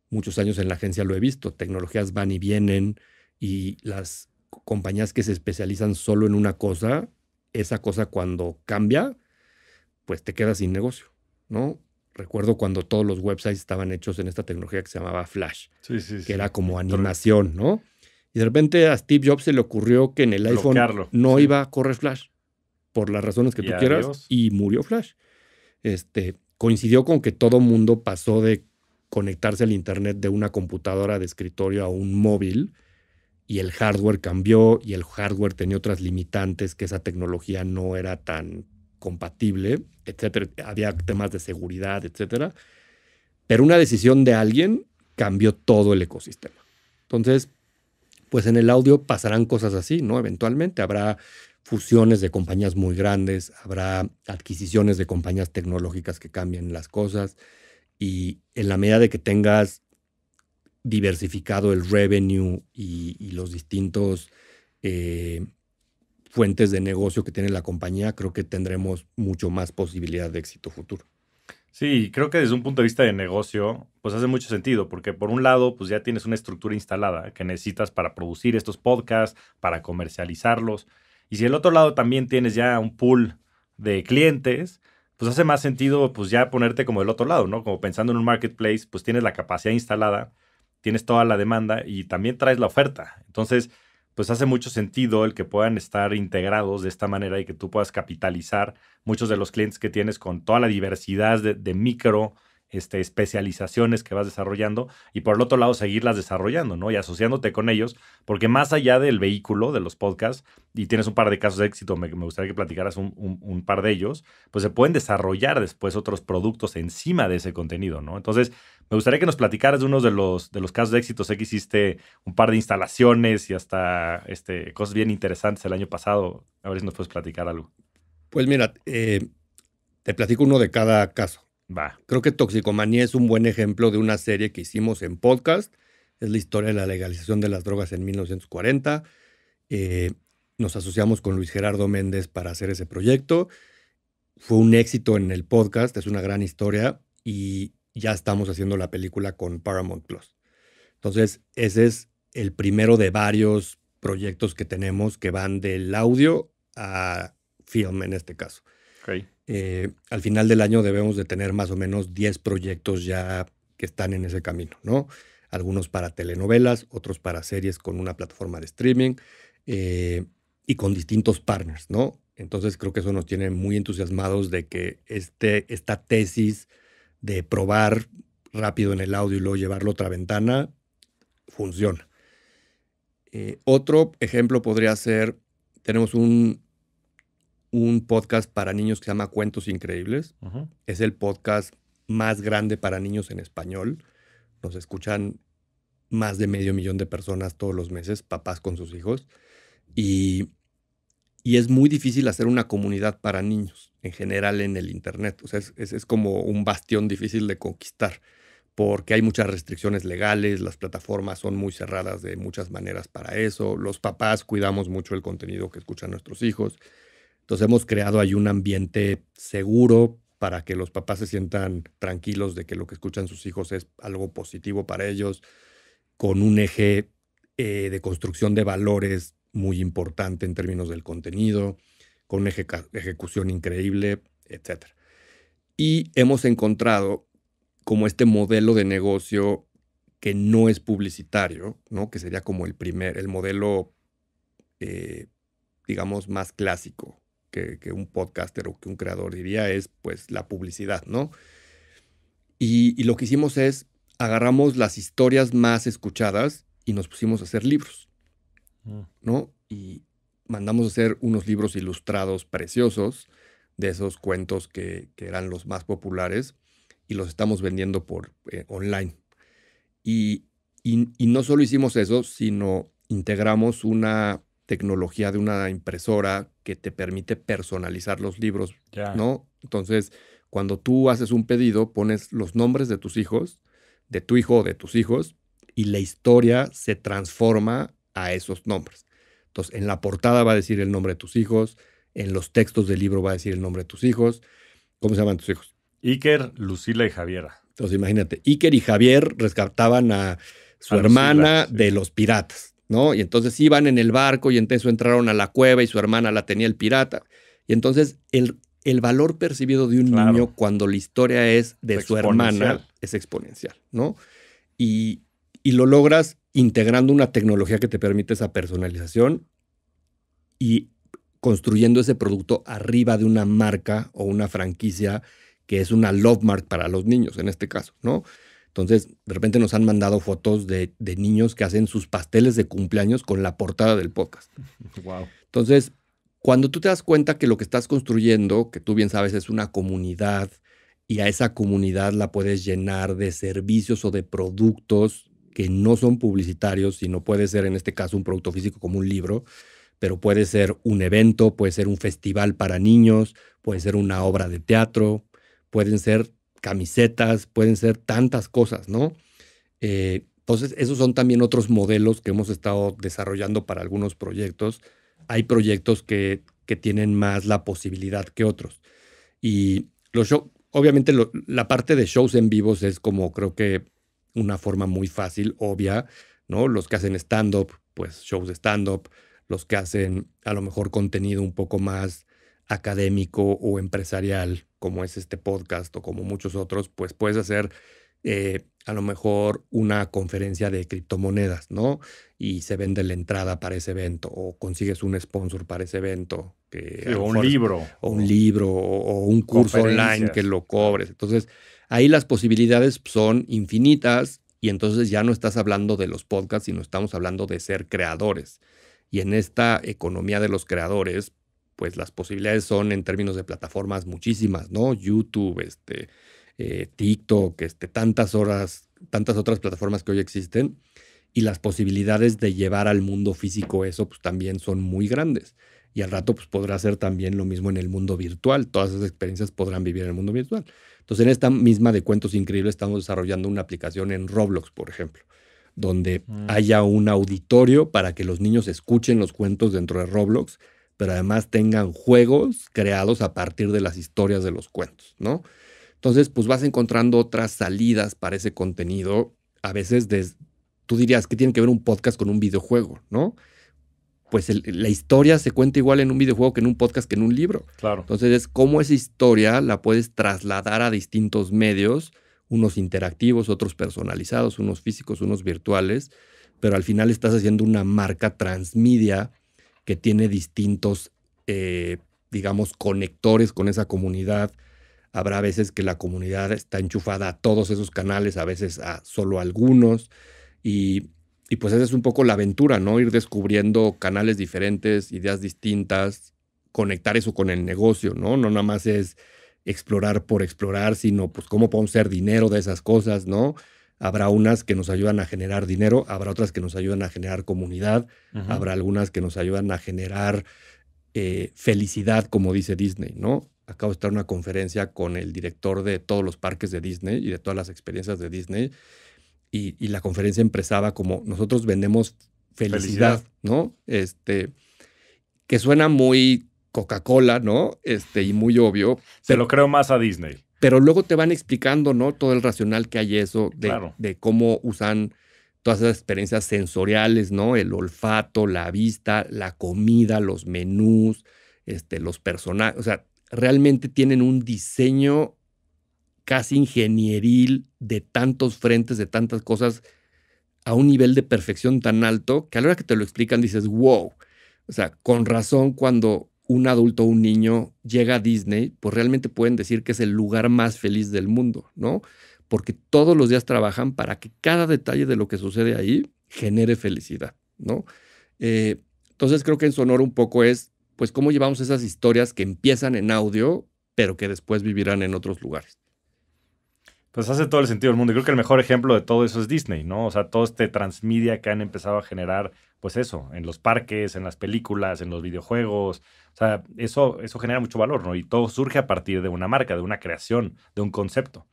Muchos años en la agencia lo he visto, tecnologías van y vienen y las compañías que se especializan solo en una cosa, esa cosa cuando cambia, pues te quedas sin negocio, ¿no? Recuerdo cuando todos los websites estaban hechos en esta tecnología que se llamaba Flash, que era como animación, ¿no? Y de repente a Steve Jobs se le ocurrió que en el iPhone no iba a correr Flash, por las razones que tú quieras, y murió Flash. Coincidió con que todo mundo pasó de conectarse al internet de una computadora de escritorio a un móvil y el hardware cambió y el hardware tenía otras limitantes, que esa tecnología no era tan compatible, etcétera. Había temas de seguridad, etcétera. Pero una decisión de alguien cambió todo el ecosistema. Entonces, pues en el audio pasarán cosas así, ¿no? Eventualmente habrá fusiones de compañías muy grandes, habrá adquisiciones de compañías tecnológicas que cambien las cosas y en la medida de que tengas diversificado el revenue y los distintos fuentes de negocio que tiene la compañía, creo que tendremos mucho más posibilidad de éxito futuro. Sí, creo que desde un punto de vista de negocio, pues hace mucho sentido, porque por un lado, pues ya tienes una estructura instalada que necesitas para producir estos podcasts, para comercializarlos. Y si del otro lado también tienes ya un pool de clientes, pues hace más sentido pues ya ponerte como del otro lado, ¿no? Como pensando en un marketplace, pues tienes la capacidad instalada, tienes toda la demanda y también traes la oferta. Entonces, pues hace mucho sentido el que puedan estar integrados de esta manera y que tú puedas capitalizar muchos de los clientes que tienes con toda la diversidad de micro especializaciones que vas desarrollando y por el otro lado seguirlas desarrollando, ¿no? Y asociándote con ellos, porque más allá del vehículo de los podcasts, y tienes un par de casos de éxito, me gustaría que platicaras un par de ellos, pues se pueden desarrollar después otros productos encima de ese contenido, ¿no? Entonces, me gustaría que nos platicaras de uno de los casos de éxito. Sé que hiciste un par de instalaciones y hasta cosas bien interesantes el año pasado. A ver si nos puedes platicar algo. Pues mira, te platico uno de cada caso. Va. Creo que Toxicomanía es un buen ejemplo de una serie que hicimos en podcast. Es la historia de la legalización de las drogas en 1940. Nos asociamos con Luis Gerardo Méndez para hacer ese proyecto. Fue un éxito en el podcast, es una gran historia y ya estamos haciendo la película con Paramount Plus. Entonces, ese es el primero de varios proyectos que tenemos que van del audio a film en este caso. Okay. Al final del año debemos de tener más o menos 10 proyectos ya que están en ese camino, ¿no? Algunos para telenovelas, otros para series con una plataforma de streaming y con distintos partners, ¿no? Entonces creo que eso nos tiene muy entusiasmados de que esta tesis de probar rápido en el audio y luego llevarlo a otra ventana funciona. Otro ejemplo podría ser, tenemos un podcast para niños que se llama Cuentos Increíbles. Uh-huh. Es el podcast más grande para niños en español. Nos escuchan más de 500,000 de personas todos los meses, papás con sus hijos. Y es muy difícil hacer una comunidad para niños en general en el Internet. O sea, es como un bastión difícil de conquistar porque hay muchas restricciones legales, las plataformas son muy cerradas de muchas maneras para eso, los papás cuidamos mucho el contenido que escuchan nuestros hijos. Entonces hemos creado ahí un ambiente seguro para que los papás se sientan tranquilos de que lo que escuchan sus hijos es algo positivo para ellos, con un eje de construcción de valores muy importante en términos del contenido, con una ejecución increíble, etc. Y hemos encontrado como este modelo de negocio que no es publicitario, ¿no? Que sería como el modelo, digamos, más clásico que un podcaster o que un creador diría es pues la publicidad, ¿no? Y lo que hicimos es agarramos las historias más escuchadas y nos pusimos a hacer libros, ¿no? Y mandamos a hacer unos libros ilustrados preciosos de esos cuentos que eran los más populares y los estamos vendiendo por online. Y no solo hicimos eso, sino integramos una tecnología de una impresora que te permite personalizar los libros, ¿no? Entonces, cuando tú haces un pedido, pones los nombres de tus hijos, de tu hijo o de tus hijos, y la historia se transforma a esos nombres. Entonces, en la portada va a decir el nombre de tus hijos, en los textos del libro va a decir el nombre de tus hijos. ¿Cómo se llaman tus hijos? Iker, Lucila y Javiera. Entonces, imagínate, Iker y Javier rescataban a su hermana Lucila, sí, de los piratas, ¿no? Y entonces iban en el barco y entonces entraron a la cueva y su hermana la tenía el pirata. Y entonces el valor percibido de un niño cuando la historia es de su hermana es exponencial, ¿no? Y lo logras integrando una tecnología que te permite esa personalización y construyendo ese producto arriba de una marca o una franquicia que es una love mark para los niños en este caso, ¿no? Entonces, de repente nos han mandado fotos de niños que hacen sus pasteles de cumpleaños con la portada del podcast. Wow. Entonces, cuando tú te das cuenta que lo que estás construyendo, que tú bien sabes, es una comunidad y a esa comunidad la puedes llenar de servicios o de productos que no son publicitarios, sino puede ser en este caso un producto físico como un libro, pero puede ser un evento, puede ser un festival para niños, puede ser una obra de teatro, pueden ser camisetas, pueden ser tantas cosas, ¿no? Entonces, esos son también otros modelos que hemos estado desarrollando para algunos proyectos. Hay proyectos que tienen más la posibilidad que otros. Y los shows, obviamente la parte de shows en vivos es como creo que una forma muy fácil, obvia, ¿no? Los que hacen stand-up, pues shows de stand-up. Los que hacen a lo mejor contenido un poco más académico o empresarial, como es este podcast o como muchos otros, pues puedes hacer a lo mejor una conferencia de criptomonedas, ¿no? Y se vende la entrada para ese evento o consigues un sponsor para ese evento. Que sí, o un libro. O un libro o un curso online que lo cobres. Entonces, ahí las posibilidades son infinitas y entonces ya no estás hablando de los podcasts, sino estamos hablando de ser creadores. Y en esta economía de los creadores, pues las posibilidades son en términos de plataformas muchísimas, ¿no? YouTube, TikTok, tantas otras plataformas que hoy existen. Y las posibilidades de llevar al mundo físico eso, pues también son muy grandes. Y al rato, pues podrá ser también lo mismo en el mundo virtual. Todas esas experiencias podrán vivir en el mundo virtual. Entonces, en esta misma de Cuentos Increíbles estamos desarrollando una aplicación en Roblox, por ejemplo, donde haya un auditorio para que los niños escuchen los cuentos dentro de Roblox, pero además tengan juegos creados a partir de las historias de los cuentos, ¿no? Entonces, pues vas encontrando otras salidas para ese contenido. A veces tú dirías que tiene que ver un podcast con un videojuego, ¿no? Pues la historia se cuenta igual en un videojuego que en un podcast que en un libro. Claro. Entonces, es cómo esa historia la puedes trasladar a distintos medios, unos interactivos, otros personalizados, unos físicos, unos virtuales, pero al final estás haciendo una marca transmedia que tiene distintos, digamos, conectores con esa comunidad. Habrá veces que la comunidad está enchufada a todos esos canales, a veces a solo algunos. Y pues esa es un poco la aventura, ¿no? Ir descubriendo canales diferentes, ideas distintas, conectar eso con el negocio, ¿no? No nada más es explorar por explorar, sino pues cómo podemos hacer dinero de esas cosas, ¿no? Habrá unas que nos ayudan a generar dinero, habrá otras que nos ayudan a generar comunidad, habrá algunas que nos ayudan a generar felicidad, como dice Disney, ¿no? Acabo de estar en una conferencia con el director de todos los parques de Disney y de todas las experiencias de Disney y la conferencia empezaba como nosotros vendemos felicidad, ¿no? Que suena muy Coca-Cola, ¿no? Y muy obvio. Se lo creo más a Disney. Pero luego te van explicando, ¿no? Todo el racional que hay eso, de cómo usan todas esas experiencias sensoriales, ¿no? El olfato, la vista, la comida, los menús, los personajes. O sea, realmente tienen un diseño casi ingenieril de tantos frentes, de tantas cosas, a un nivel de perfección tan alto que a la hora que te lo explican dices, wow. O sea, con razón cuando un adulto o un niño llega a Disney, pues realmente pueden decir que es el lugar más feliz del mundo, ¿no? Porque todos los días trabajan para que cada detalle de lo que sucede ahí genere felicidad, ¿no? Entonces creo que en Sonoro un poco es, pues, cómo llevamos esas historias que empiezan en audio, pero que después vivirán en otros lugares. Pues hace todo el sentido del mundo. Y creo que el mejor ejemplo de todo eso es Disney, ¿no? O sea, todo este transmedia que han empezado a generar, pues eso, en los parques, en las películas, en los videojuegos. O sea, eso genera mucho valor, ¿no? Y todo surge a partir de una marca, de una creación, de un concepto.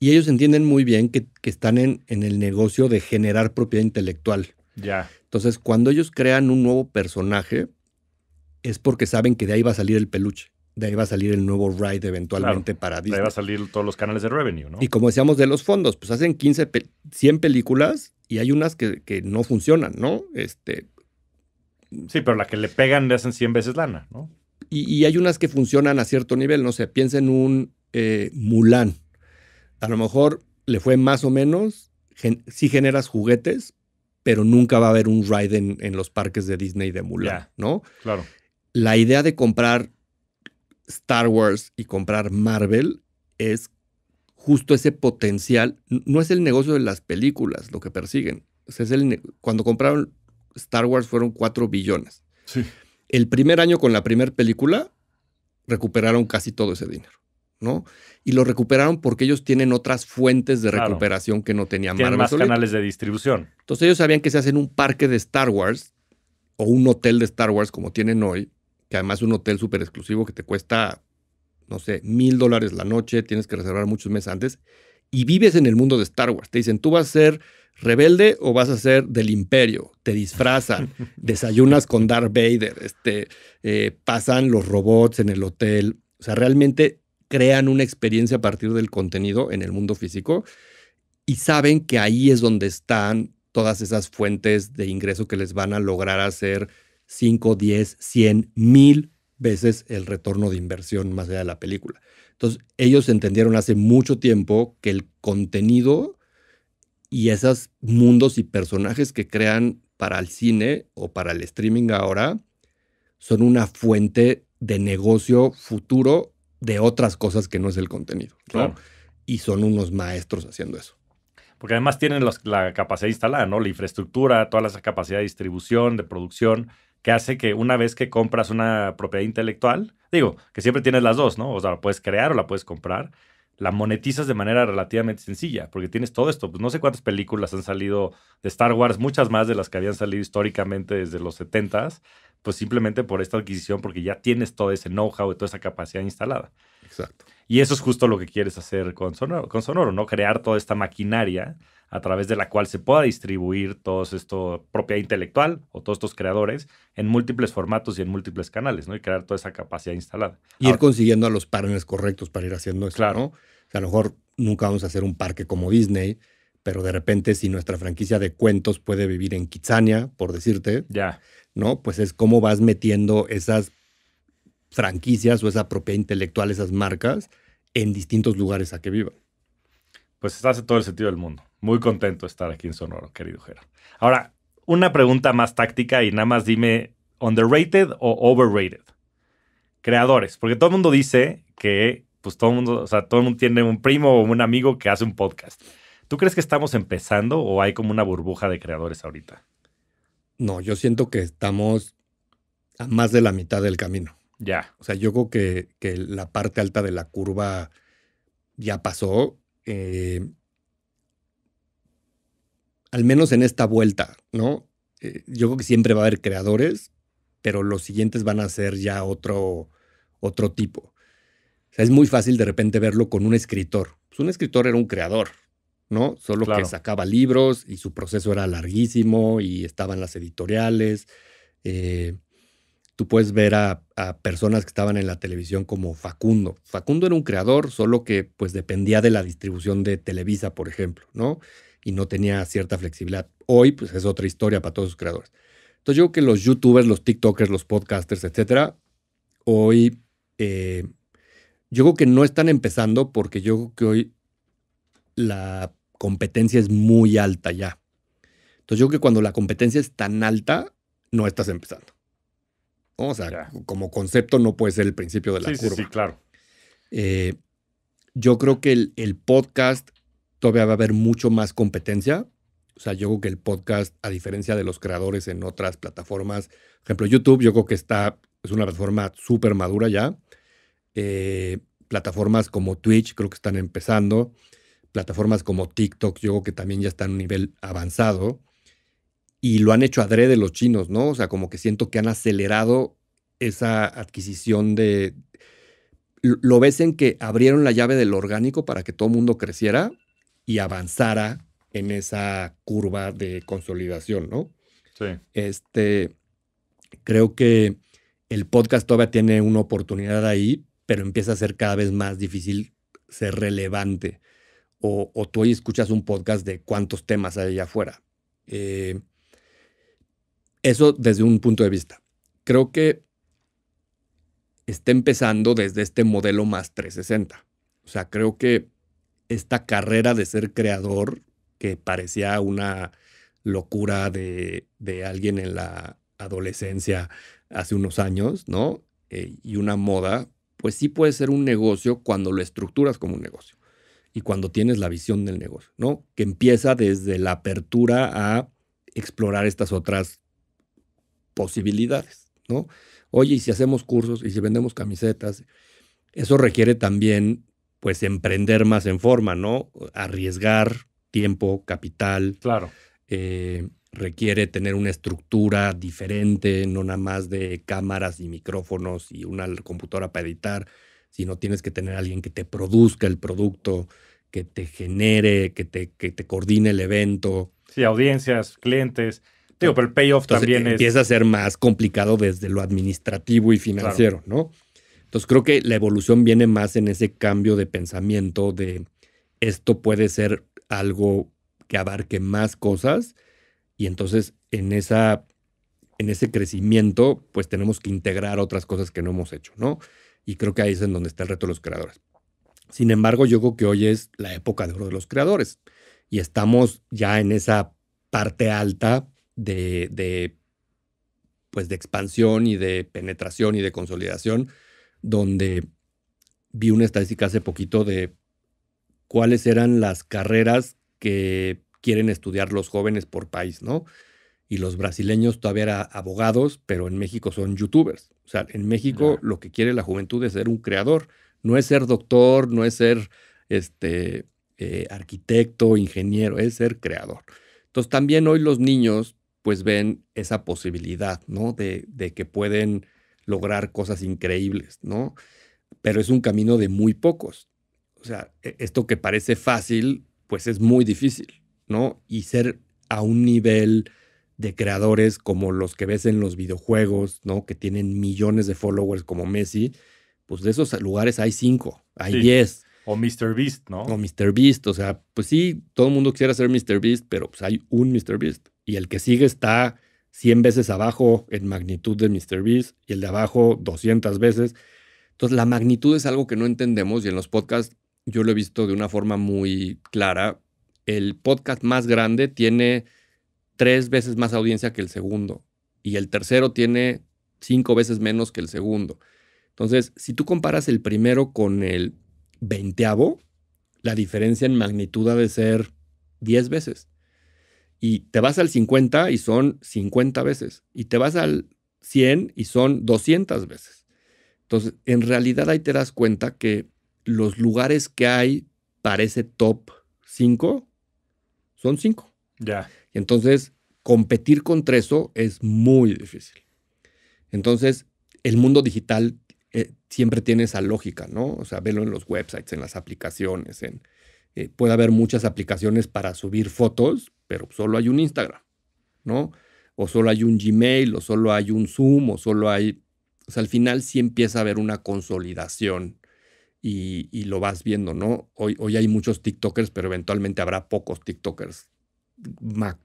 Y ellos entienden muy bien que están en el negocio de generar propiedad intelectual. Ya. Entonces, cuando ellos crean un nuevo personaje, es porque saben que de ahí va a salir el peluche. De ahí va a salir el nuevo ride eventualmente para Disney. De ahí va a salir todos los canales de revenue, ¿no? Y como decíamos de los fondos, pues hacen 100 películas y hay unas que no funcionan, ¿no? Sí, pero la que le pegan le hacen 100 veces lana, ¿no? Y hay unas que funcionan a cierto nivel, no sé, piensa en un Mulan. A lo mejor le fue más o menos, sí generas juguetes, pero nunca va a haber un ride en los parques de Disney de Mulan, ¿no? Claro. La idea de comprar Star Wars y comprar Marvel es justo ese potencial. No es el negocio de las películas lo que persiguen. O sea, cuando compraron Star Wars fueron 4 billones. Sí. El primer año con la primera película recuperaron casi todo ese dinero, ¿no? Y lo recuperaron porque ellos tienen otras fuentes de recuperación que no tenían Marvel. Tienen más canales de distribución. Entonces ellos sabían que se hacen un parque de Star Wars o un hotel de Star Wars como tienen hoy, que además es un hotel súper exclusivo que te cuesta, no sé, $1,000 la noche, tienes que reservar muchos meses antes, y vives en el mundo de Star Wars. Te dicen, tú vas a ser ¿Rebelde o vas a ser del imperio? Te disfrazan, desayunas con Darth Vader, pasan los robots en el hotel. O sea, realmente crean una experiencia a partir del contenido en el mundo físico y saben que ahí es donde están todas esas fuentes de ingreso que les van a lograr hacer 5, 10, 100, 1000 veces el retorno de inversión más allá de la película. Entonces, ellos entendieron hace mucho tiempo que el contenido y esos mundos y personajes que crean para el cine o para el streaming ahora son una fuente de negocio futuro de otras cosas que no es el contenido, ¿no? Claro. Y son unos maestros haciendo eso. Porque además tienen la capacidad instalada, ¿no? La infraestructura, toda esa capacidad de distribución, de producción, que hace que una vez que compras una propiedad intelectual, digo, que siempre tienes las dos, ¿no? O sea, la puedes crear o la puedes comprar, la monetizas de manera relativamente sencilla, porque tienes todo esto. Pues no sé cuántas películas han salido de Star Wars, muchas más de las que habían salido históricamente desde los 70s, pues simplemente por esta adquisición, porque ya tienes todo ese know-how y toda esa capacidad instalada. Exacto. Y eso es justo lo que quieres hacer con Sonoro, ¿no? Crear toda esta maquinaria a través de la cual se pueda distribuir todo esto, propiedad intelectual o todos estos creadores en múltiples formatos y en múltiples canales, ¿no? Y crear toda esa capacidad instalada. Y ir consiguiendo a los partners correctos para ir haciendo eso, claro, ¿no? O sea, a lo mejor nunca vamos a hacer un parque como Disney, pero de repente si nuestra franquicia de cuentos puede vivir en Kitsania, por decirte, ya, ¿no? Pues es cómo vas metiendo esas franquicias o esa propiedad intelectual, esas marcas, en distintos lugares a que vivan. Pues hace todo el sentido del mundo. Muy contento de estar aquí en Sonoro, querido Gerard. Ahora, una pregunta más táctica y nada más dime, ¿underrated o overrated? Creadores, porque todo el mundo dice que, pues todo el mundo, o sea, todo el mundo tiene un primo o un amigo que hace un podcast. ¿Tú crees que estamos empezando o hay como una burbuja de creadores ahorita? No, yo siento que estamos a más de la mitad del camino. Ya. O sea, yo creo que la parte alta de la curva ya pasó. Al menos en esta vuelta, ¿no? Yo creo que siempre va a haber creadores, pero los siguientes van a ser ya otro tipo. O sea, es muy fácil de repente verlo con un escritor. Pues un escritor era un creador, ¿no? Solo Claro. que sacaba libros y su proceso era larguísimo y estaban las editoriales. Tú puedes ver a personas que estaban en la televisión como Facundo. Facundo era un creador, solo que pues dependía de la distribución de Televisa, por ejemplo, ¿no? Y no tenía cierta flexibilidad. Hoy pues es otra historia para todos los creadores. Entonces yo creo que los youtubers, los tiktokers, los podcasters, etcétera, hoy yo creo que no están empezando porque yo creo que hoy la competencia es muy alta ya. Entonces yo creo que cuando la competencia es tan alta, no estás empezando. O sea, Ya. como concepto no puede ser el principio de la curva. Sí, claro. Yo creo que el podcast todavía va a haber mucho más competencia. O sea, yo creo que el podcast, a diferencia de los creadores en otras plataformas, por ejemplo, YouTube, yo creo que es una plataforma súper madura ya. Plataformas como Twitch creo que están empezando. Plataformas como TikTok, yo creo que también ya están a un nivel avanzado. Y lo han hecho adrede los chinos, ¿no? O sea, como que siento que han acelerado esa adquisición de... Lo ves en que abrieron la llave del orgánico para que todo el mundo creciera y avanzara en esa curva de consolidación, ¿no? Sí. Creo que el podcast todavía tiene una oportunidad ahí, pero empieza a ser cada vez más difícil ser relevante. O tú hoy escuchas un podcast de cuántos temas hay allá afuera. Eso desde un punto de vista. Creo que está empezando desde este modelo más 360. O sea, creo que esta carrera de ser creador, que parecía una locura de alguien en la adolescencia hace unos años, ¿no? Y una moda, pues sí puede ser un negocio cuando lo estructuras como un negocio y cuando tienes la visión del negocio, ¿no? Que empieza desde la apertura a explorar estas otras posibilidades, ¿no? Oye, y si hacemos cursos y si vendemos camisetas, eso requiere también, pues, emprender más en forma, ¿no? Arriesgar tiempo, capital. Claro. Requiere tener una estructura diferente, no nada más de cámaras y micrófonos y una computadora para editar, sino tienes que tener a alguien que te produzca el producto, que te genere, que te coordine el evento. Sí, audiencias, clientes. Digo, pero el payoff Entonces, también empieza a ser más complicado desde lo administrativo y financiero, ¿no? Entonces creo que la evolución viene más en ese cambio de pensamiento de esto puede ser algo que abarque más cosas y entonces en ese crecimiento pues tenemos que integrar otras cosas que no hemos hecho, ¿no? Y creo que ahí es en donde está el reto de los creadores. Sin embargo, yo creo que hoy es la época de oro de los creadores y estamos ya en esa parte alta de pues de expansión y de penetración y de consolidación, donde vi una estadística hace poquito de cuáles eran las carreras que quieren estudiar los jóvenes por país, ¿no? Y los brasileños todavía eran abogados, pero en México son youtubers. O sea, en México lo que quiere la juventud es ser un creador, no es ser doctor, no es ser arquitecto, ingeniero, es ser creador. Entonces también hoy los niños pues ven esa posibilidad, ¿no? De que pueden lograr cosas increíbles, ¿no? Pero es un camino de muy pocos. O sea, esto que parece fácil, pues es muy difícil, ¿no? Y ser a un nivel de creadores como los que ves en los videojuegos, ¿no? Que tienen millones de followers como Messi, pues de esos lugares hay 5, hay 10. O MrBeast, ¿no? O MrBeast, o sea, pues sí, todo el mundo quisiera ser MrBeast, pero pues hay un MrBeast. Y el que sigue está 100 veces abajo en magnitud de MrBeast y el de abajo 200 veces. Entonces, la magnitud es algo que no entendemos y en los podcasts yo lo he visto de una forma muy clara. El podcast más grande tiene 3 veces más audiencia que el segundo y el tercero tiene 5 veces menos que el segundo. Entonces, si tú comparas el primero con el 20avo, la diferencia en magnitud ha de ser 10 veces. Y te vas al 50 y son 50 veces. Y te vas al 100 y son 200 veces. Entonces, en realidad ahí te das cuenta que los lugares que hay para ese top 5 son 5. Ya. Entonces, competir contra eso es muy difícil. Entonces, el mundo digital siempre tiene esa lógica, ¿no? O sea, velo en los websites, en las aplicaciones, puede haber muchas aplicaciones para subir fotos, pero solo hay un Instagram, ¿no? O solo hay un Gmail, o solo hay un Zoom, o solo hay... O sea, al final sí empieza a haber una consolidación y lo vas viendo, ¿no? Hoy hay muchos TikTokers, pero eventualmente habrá pocos TikTokers,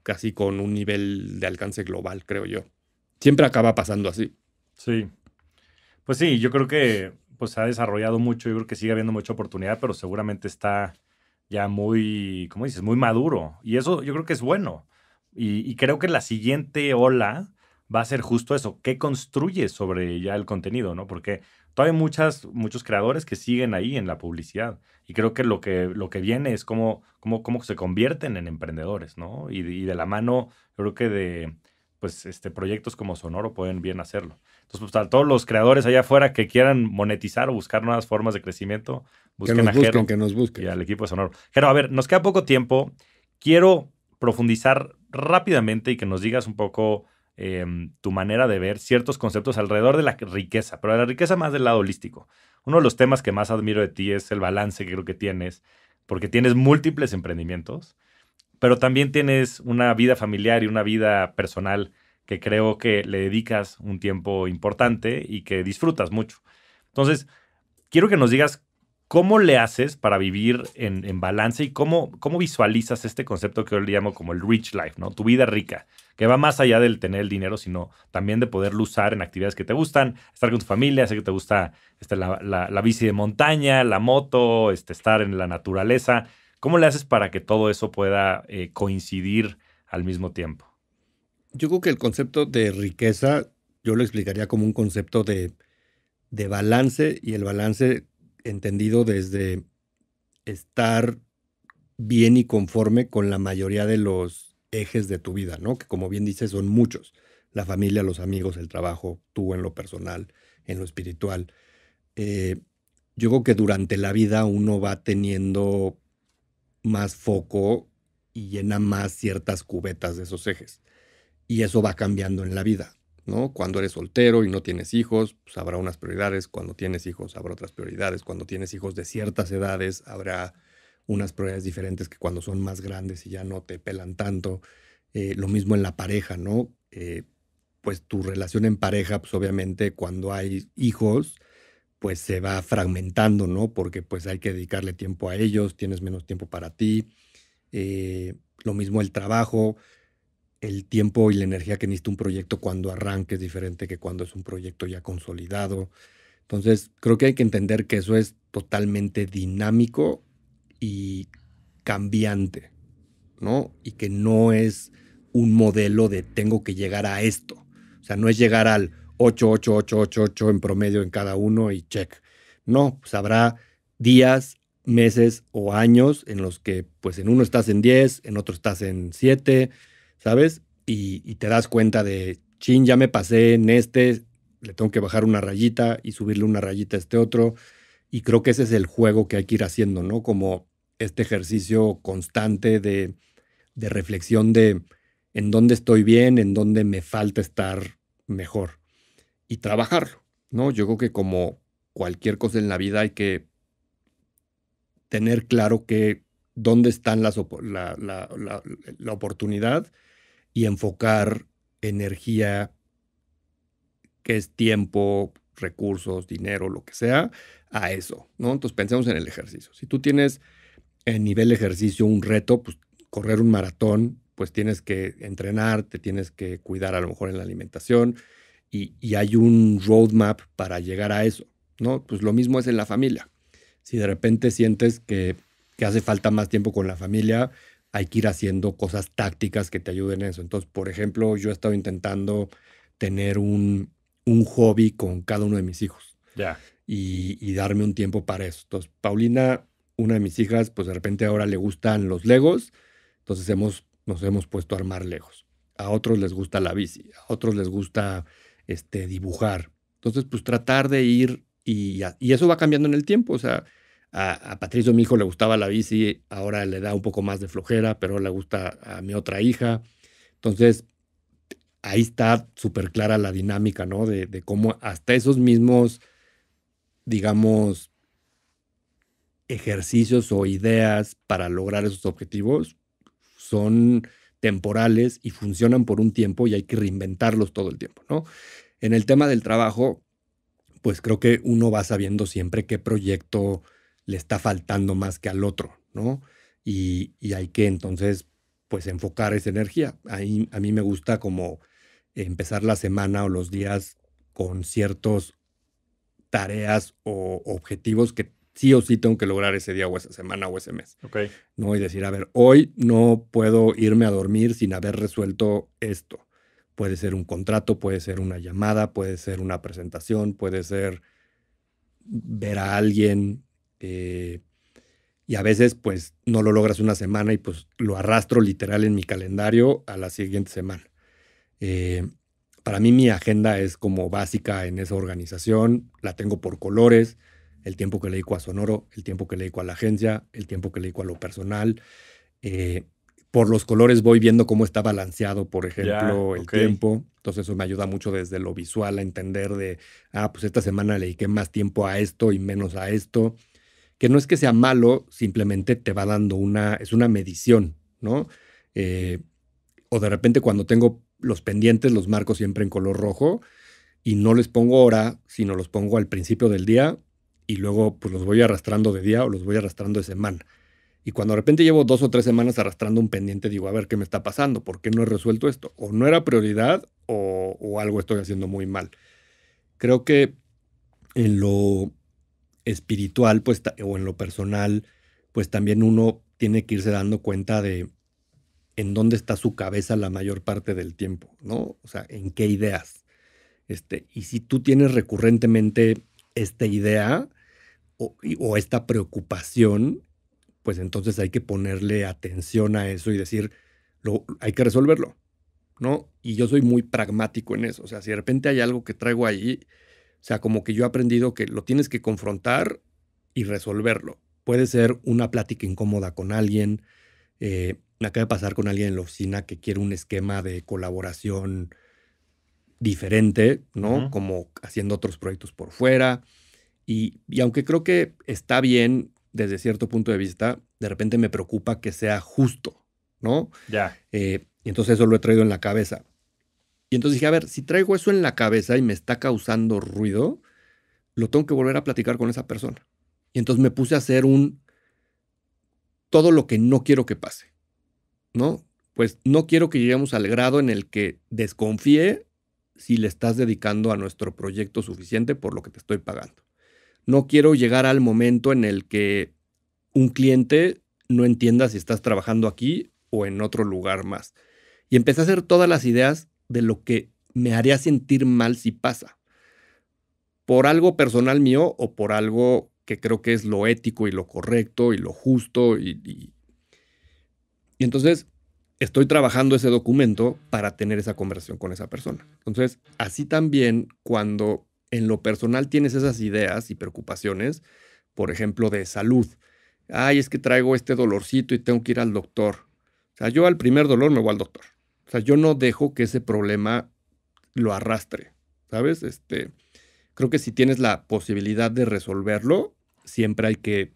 casi con un nivel de alcance global, creo yo. Siempre acaba pasando así. Sí. Pues sí, yo creo que pues se ha desarrollado mucho, yo creo que sigue habiendo mucha oportunidad, pero seguramente está ya muy, ¿cómo dices? Muy maduro. Y eso yo creo que es bueno. Y creo que la siguiente ola va a ser justo eso. ¿Qué construyes sobre ya el contenido, no? Porque todavía hay muchos creadores que siguen ahí en la publicidad. Y creo que lo que viene es cómo se convierten en emprendedores, ¿no? Y de la mano, yo creo que de pues proyectos como Sonoro pueden bien hacerlo. Entonces, pues, a todos los creadores allá afuera que quieran monetizar o buscar nuevas formas de crecimiento, busquen a Jero que nos busquen. y al equipo de Sonoro. Jero, a ver, nos queda poco tiempo. Quiero profundizar rápidamente y que nos digas un poco tu manera de ver ciertos conceptos alrededor de la riqueza, pero de la riqueza más del lado holístico. Uno de los temas que más admiro de ti es el balance que creo que tienes, porque tienes múltiples emprendimientos, pero también tienes una vida familiar y una vida personal que creo que le dedicas un tiempo importante y que disfrutas mucho. Entonces, quiero que nos digas cómo le haces para vivir en balance y cómo visualizas este concepto que yo le llamo como el rich life, ¿no? Tu vida rica, que va más allá del tener el dinero, sino también de poderlo usar en actividades que te gustan, estar con tu familia, sé que te gusta la bici de montaña, la moto, estar en la naturaleza. ¿Cómo le haces para que todo eso pueda coincidir al mismo tiempo? Yo creo que el concepto de riqueza, yo lo explicaría como un concepto de balance, y el balance entendido desde estar bien y conforme con la mayoría de los ejes de tu vida, ¿no? Que como bien dices, son muchos. La familia, los amigos, el trabajo, tú en lo personal, en lo espiritual. Yo creo que durante la vida uno va teniendo más foco y llena más ciertas cubetas de esos ejes. Y eso va cambiando en la vida, ¿no? Cuando eres soltero y no tienes hijos, pues habrá unas prioridades. Cuando tienes hijos, habrá otras prioridades. Cuando tienes hijos de ciertas edades, habrá unas prioridades diferentes que cuando son más grandes y ya no te pelan tanto. Lo mismo en la pareja, ¿no? Pues tu relación en pareja, pues obviamente cuando hay hijos, pues se va fragmentando, ¿no? Porque pues hay que dedicarle tiempo a ellos, tienes menos tiempo para ti. Lo mismo el trabajo, el tiempo y la energía que necesita un proyecto cuando arranque es diferente que cuando es un proyecto ya consolidado. Entonces, creo que hay que entender que eso es totalmente dinámico y cambiante, ¿no? Y que no es un modelo de tengo que llegar a esto. O sea, no es llegar al 8 8 8 8 8 en promedio en cada uno y check. No, pues habrá días, meses o años en los que pues en uno estás en 10, en otro estás en 7, ¿sabes? Y te das cuenta de, chin, ya me pasé en este, le tengo que bajar una rayita y subirle una rayita a este otro. Y creo que ese es el juego que hay que ir haciendo, ¿no? Como este ejercicio constante de reflexión de en dónde estoy bien, en dónde me falta estar mejor y trabajarlo, ¿no? Yo creo que como cualquier cosa en la vida hay que tener claro que dónde están la oportunidad y enfocar energía, que es tiempo, recursos, dinero, lo que sea, a eso, ¿no? Entonces pensemos en el ejercicio. Si tú tienes en nivel de ejercicio un reto, pues correr un maratón, pues tienes que entrenar, te tienes que cuidar a lo mejor en la alimentación y hay un roadmap para llegar a eso, ¿no? Pues lo mismo es en la familia. Si de repente sientes que hace falta más tiempo con la familia, hay que ir haciendo cosas tácticas que te ayuden en eso. Entonces, por ejemplo, yo he estado intentando tener un hobby con cada uno de mis hijos Ya. y darme un tiempo para eso. Entonces, Paulina, una de mis hijas, pues de repente ahora le gustan los Legos, entonces nos hemos puesto a armar Legos. A otros les gusta la bici, a otros les gusta dibujar. Entonces, pues tratar de ir y eso va cambiando en el tiempo. O sea, a Patricio, mi hijo, le gustaba la bici, ahora le da un poco más de flojera, pero le gusta a mi otra hija. Entonces, ahí está súper clara la dinámica, ¿no? De cómo hasta esos mismos, digamos, ejercicios o ideas para lograr esos objetivos son temporales y funcionan por un tiempo y hay que reinventarlos todo el tiempo, ¿no? En el tema del trabajo, pues creo que uno va sabiendo siempre qué proyecto le está faltando más que al otro, ¿no? Y hay que entonces, pues enfocar esa energía. Ahí, a mí me gusta como empezar la semana o los días con ciertas tareas o objetivos que sí o sí tengo que lograr ese día o esa semana o ese mes, Ok. ¿no? Y decir, a ver, hoy no puedo irme a dormir sin haber resuelto esto. Puede ser un contrato, puede ser una llamada, puede ser una presentación, puede ser ver a alguien. Y a veces, pues, no lo logras una semana y pues lo arrastro literal en mi calendario a la siguiente semana. Eh, para mí mi agenda es como básica en esa organización, la tengo por colores, el tiempo que le dedico a Sonoro, el tiempo que le dedico a la agencia, el tiempo que le dedico a lo personal. Eh, por los colores voy viendo cómo está balanceado, por Ya. ejemplo, el Ok. tiempo. Entonces eso me ayuda mucho desde lo visual a entender de, pues esta semana le dediqué más tiempo a esto y menos a esto. Que no es que sea malo, simplemente te va dando es una medición, ¿no? Eh, o de repente cuando tengo los pendientes los marco siempre en color rojo y no les pongo hora, sino los pongo al principio del día y luego pues los voy arrastrando de día o los voy arrastrando de semana. Y cuando de repente llevo 2 o 3 semanas arrastrando un pendiente, digo, a ver qué me está pasando, ¿por qué no he resuelto esto? O no era prioridad o algo estoy haciendo muy mal. Creo que en lo espiritual, pues, o en lo personal, pues también uno tiene que irse dando cuenta de en dónde está su cabeza la mayor parte del tiempo, ¿no? O sea, en qué ideas. Y si tú tienes recurrentemente esta idea o esta preocupación, pues entonces hay que ponerle atención a eso y decir, hay que resolverlo, ¿no? Y yo soy muy pragmático en eso. O sea, si de repente hay algo que traigo ahí, o sea, como que yo he aprendido que lo tienes que confrontar y resolverlo. Puede ser una plática incómoda con alguien. Me acaba de pasar con alguien en la oficina que quiere un esquema de colaboración diferente, ¿no? Ujú. Como haciendo otros proyectos por fuera. Y aunque creo que está bien desde cierto punto de vista, de repente me preocupa que sea justo, ¿no? Ya. Y entonces eso lo he traído en la cabeza. Y entonces dije, a ver, si traigo eso en la cabeza y me está causando ruido, lo tengo que volver a platicar con esa persona. Y entonces me puse a hacer todo lo que no quiero que pase, ¿no? Pues no quiero que lleguemos al grado en el que desconfíe si le estás dedicando a nuestro proyecto suficiente por lo que te estoy pagando. No quiero llegar al momento en el que un cliente no entienda si estás trabajando aquí o en otro lugar más. Y empecé a hacer todas las ideas de lo que me haría sentir mal si pasa. Por algo personal mío o por algo que creo que es lo ético y lo correcto y lo justo. Y entonces estoy trabajando ese documento para tener esa conversación con esa persona. Entonces, así también cuando en lo personal tienes esas ideas y preocupaciones, por ejemplo, de salud. Ay, es que traigo este dolorcito y tengo que ir al doctor. O sea, yo al primer dolor me voy al doctor. O sea, yo no dejo que ese problema lo arrastre, ¿sabes? Creo que si tienes la posibilidad de resolverlo, siempre hay que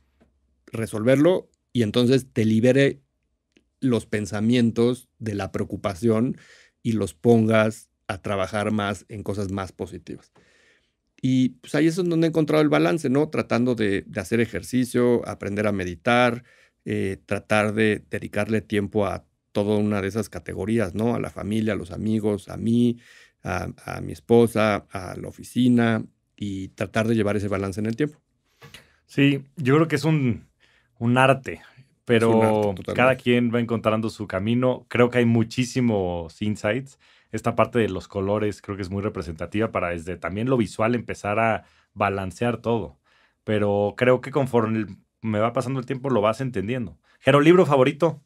resolverlo y entonces te libere los pensamientos de la preocupación y los pongas a trabajar más en cosas más positivas. Y pues ahí es donde he encontrado el balance, ¿no? Tratando de hacer ejercicio, aprender a meditar, tratar de dedicarle tiempo a toda una de esas categorías, ¿no? A la familia, a los amigos, a mí, a mi esposa, a la oficina y tratar de llevar ese balance en el tiempo. Sí, yo creo que es un arte, Es un arte pero cada totalmente. quien va encontrando su camino. Creo que hay muchísimos insights. Esta parte de los colores creo que es muy representativa para desde también lo visual empezar a balancear todo. Pero creo que conforme me va pasando el tiempo lo vas entendiendo. Jero, ¿libro favorito?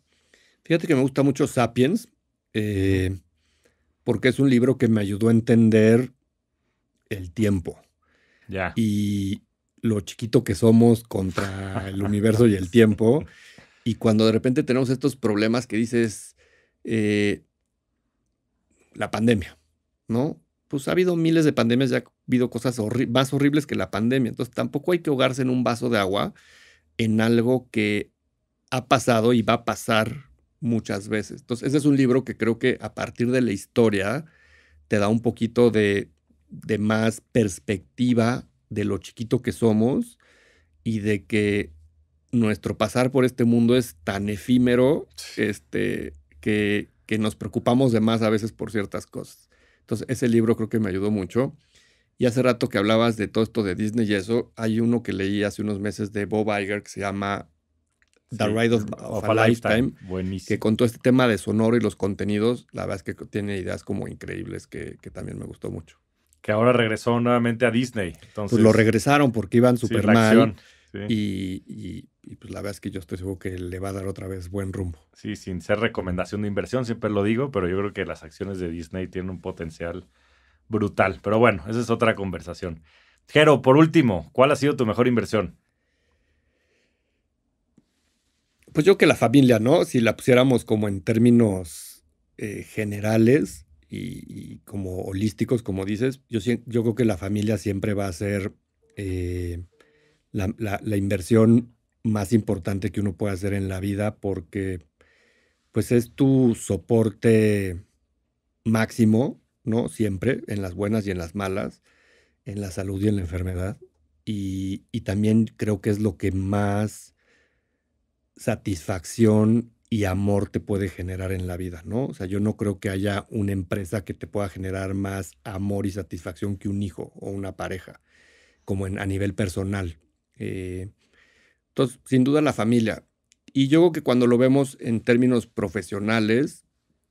Fíjate que me gusta mucho Sapiens, Ujú. porque es un libro que me ayudó a entender el tiempo Ya. y lo chiquito que somos contra el universo y el tiempo. Y cuando de repente tenemos estos problemas que dices, eh, la pandemia, ¿no? Pues ha habido miles de pandemias, ya ha habido cosas más horribles que la pandemia. Entonces tampoco hay que ahogarse en un vaso de agua en algo que ha pasado y va a pasar muchas veces. Entonces ese es un libro que creo que a partir de la historia te da un poquito de más perspectiva de lo chiquito que somos y de que nuestro pasar por este mundo es tan efímero, que nos preocupamos de más a veces por ciertas cosas. Entonces, ese libro creo que me ayudó mucho. Y hace rato que hablabas de todo esto de Disney y eso, hay uno que leí hace unos meses de Bob Iger que se llama The Sí, Ride of of a a Lifetime. Lifetime, que Buenísimo. con todo este tema de sonoro y los contenidos, la verdad es que tiene ideas como increíbles que también me gustó mucho. Que ahora regresó nuevamente a Disney. Pues lo Entonces, regresaron porque iban sí, súper la mal acción. Sí. y pues la verdad es que yo estoy seguro que le va a dar otra vez buen rumbo. Sí, sin ser recomendación de inversión, siempre lo digo, pero yo creo que las acciones de Disney tienen un potencial brutal. Pero bueno, esa es otra conversación. Jero, por último, ¿cuál ha sido tu mejor inversión? Pues yo que la familia, ¿no? Si la pusiéramos como en términos generales y como holísticos, como dices, yo creo que la familia siempre va a ser eh, la inversión más importante que uno puede hacer en la vida porque pues es tu soporte máximo, ¿no? Siempre, en las buenas y en las malas, en la salud y en la enfermedad. Y también creo que es lo que más satisfacción y amor te puede generar en la vida, ¿no? O sea, yo no creo que haya una empresa que te pueda generar más amor y satisfacción que un hijo o una pareja, como a nivel personal. Eh, entonces, sin duda la familia. Y yo creo que cuando lo vemos en términos profesionales,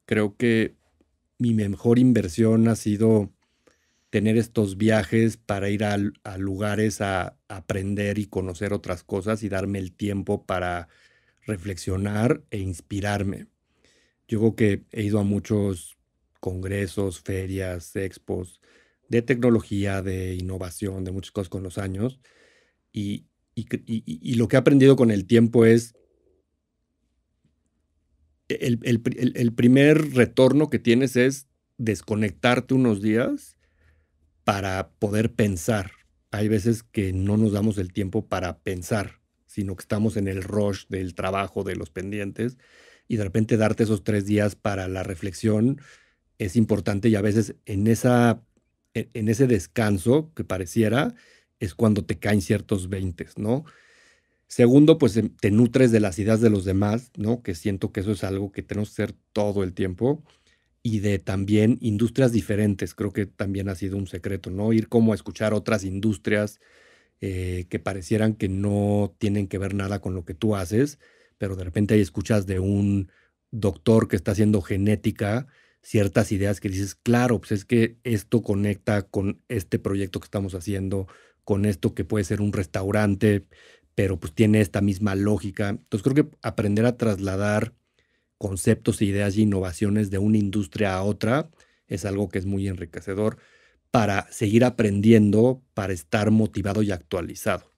creo que mi mejor inversión ha sido tener estos viajes para ir a lugares a aprender y conocer otras cosas y darme el tiempo para reflexionar e inspirarme. Yo creo que he ido a muchos congresos, ferias, expos de tecnología, de innovación, de muchas cosas con los años. Y, y lo que he aprendido con el tiempo es el primer retorno que tienes es desconectarte unos días para poder pensar. Hay veces que no nos damos el tiempo para pensar, sino que estamos en el rush del trabajo, de los pendientes, y de repente darte esos 3 días para la reflexión es importante, y a veces en ese descanso que pareciera es cuando te caen ciertos veintes, ¿no? Segundo, pues te nutres de las ideas de los demás, ¿no? Que siento que eso es algo que tenemos que hacer todo el tiempo. Y de también industrias diferentes, creo que también ha sido un secreto, ¿no? Ir como a escuchar otras industrias que parecieran que no tienen que ver nada con lo que tú haces, pero de repente ahí escuchas de un doctor que está haciendo genética ciertas ideas que dices, claro, pues es que esto conecta con este proyecto que estamos haciendo, con esto que puede ser un restaurante, pero pues tiene esta misma lógica. Entonces creo que aprender a trasladar conceptos, ideas y innovaciones de una industria a otra es algo que es muy enriquecedor para seguir aprendiendo, para estar motivado y actualizado.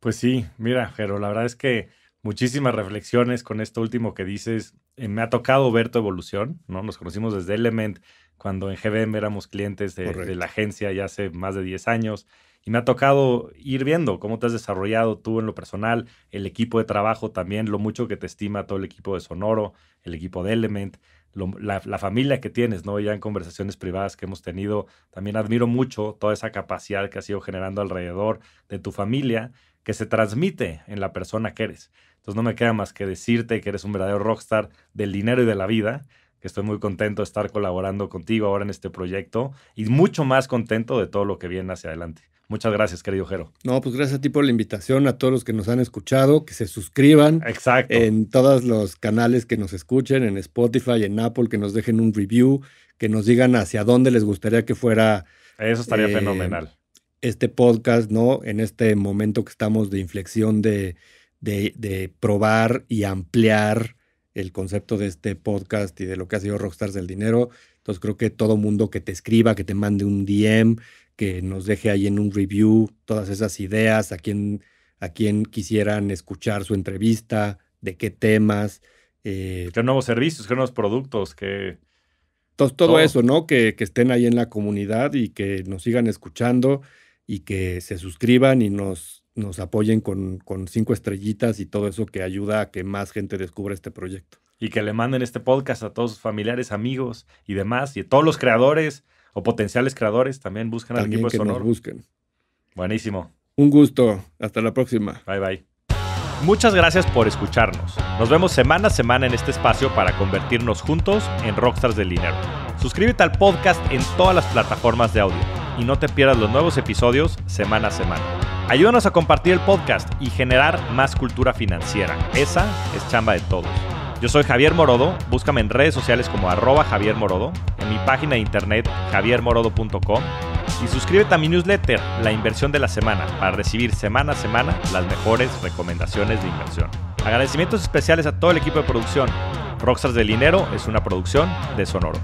Pues sí, mira, Jero, la verdad es que muchísimas reflexiones con esto último que dices. Me ha tocado ver tu evolución, ¿no? Nos conocimos desde Element, cuando en GBM éramos clientes de la agencia ya hace más de 10 años. Y me ha tocado ir viendo cómo te has desarrollado tú en lo personal, el equipo de trabajo también, lo mucho que te estima todo el equipo de Sonoro, el equipo de Element, la familia que tienes, ¿no? Ya en conversaciones privadas que hemos tenido, también admiro mucho toda esa capacidad que has ido generando alrededor de tu familia, que se transmite en la persona que eres. Entonces no me queda más que decirte que eres un verdadero rockstar del dinero y de la vida, que estoy muy contento de estar colaborando contigo ahora en este proyecto y mucho más contento de todo lo que viene hacia adelante. Muchas gracias, querido Jero. No, pues gracias a ti por la invitación, a todos los que nos han escuchado, que se suscriban. Exacto. En todos los canales que nos escuchen, en Spotify, en Apple, que nos dejen un review, que nos digan hacia dónde les gustaría que fuera. Eso estaría fenomenal. Este podcast, ¿no? En este momento que estamos de inflexión de probar y ampliar el concepto de este podcast y de lo que ha sido Rockstars del Dinero. Entonces creo que todo mundo que te escriba, que te mande un DM, que nos deje ahí en un review todas esas ideas, a quien quisieran escuchar su entrevista, de qué temas. ¿Qué nuevos servicios, qué nuevos productos? Todo eso, ¿no? Que estén ahí en la comunidad y que nos sigan escuchando y que se suscriban y nos apoyen con 5 estrellitas y todo eso que ayuda a que más gente descubra este proyecto. Y que le manden este podcast a todos sus familiares, amigos y demás. Y todos los creadores o potenciales creadores también buscan al equipo de Sonoro. Que nos busquen. Buenísimo. Un gusto. Hasta la próxima. Bye, bye. Muchas gracias por escucharnos. Nos vemos semana a semana en este espacio para convertirnos juntos en Rockstars del Dinero. Suscríbete al podcast en todas las plataformas de audio y no te pierdas los nuevos episodios semana a semana. Ayúdanos a compartir el podcast y generar más cultura financiera. Esa es chamba de todos. Yo soy Javier Morodo, búscame en redes sociales como @JavierMorodo, en mi página de internet javiermorodo.com y suscríbete a mi newsletter, La Inversión de la Semana, para recibir semana a semana las mejores recomendaciones de inversión. Agradecimientos especiales a todo el equipo de producción. Rockstars del Dinero es una producción de Sonoro.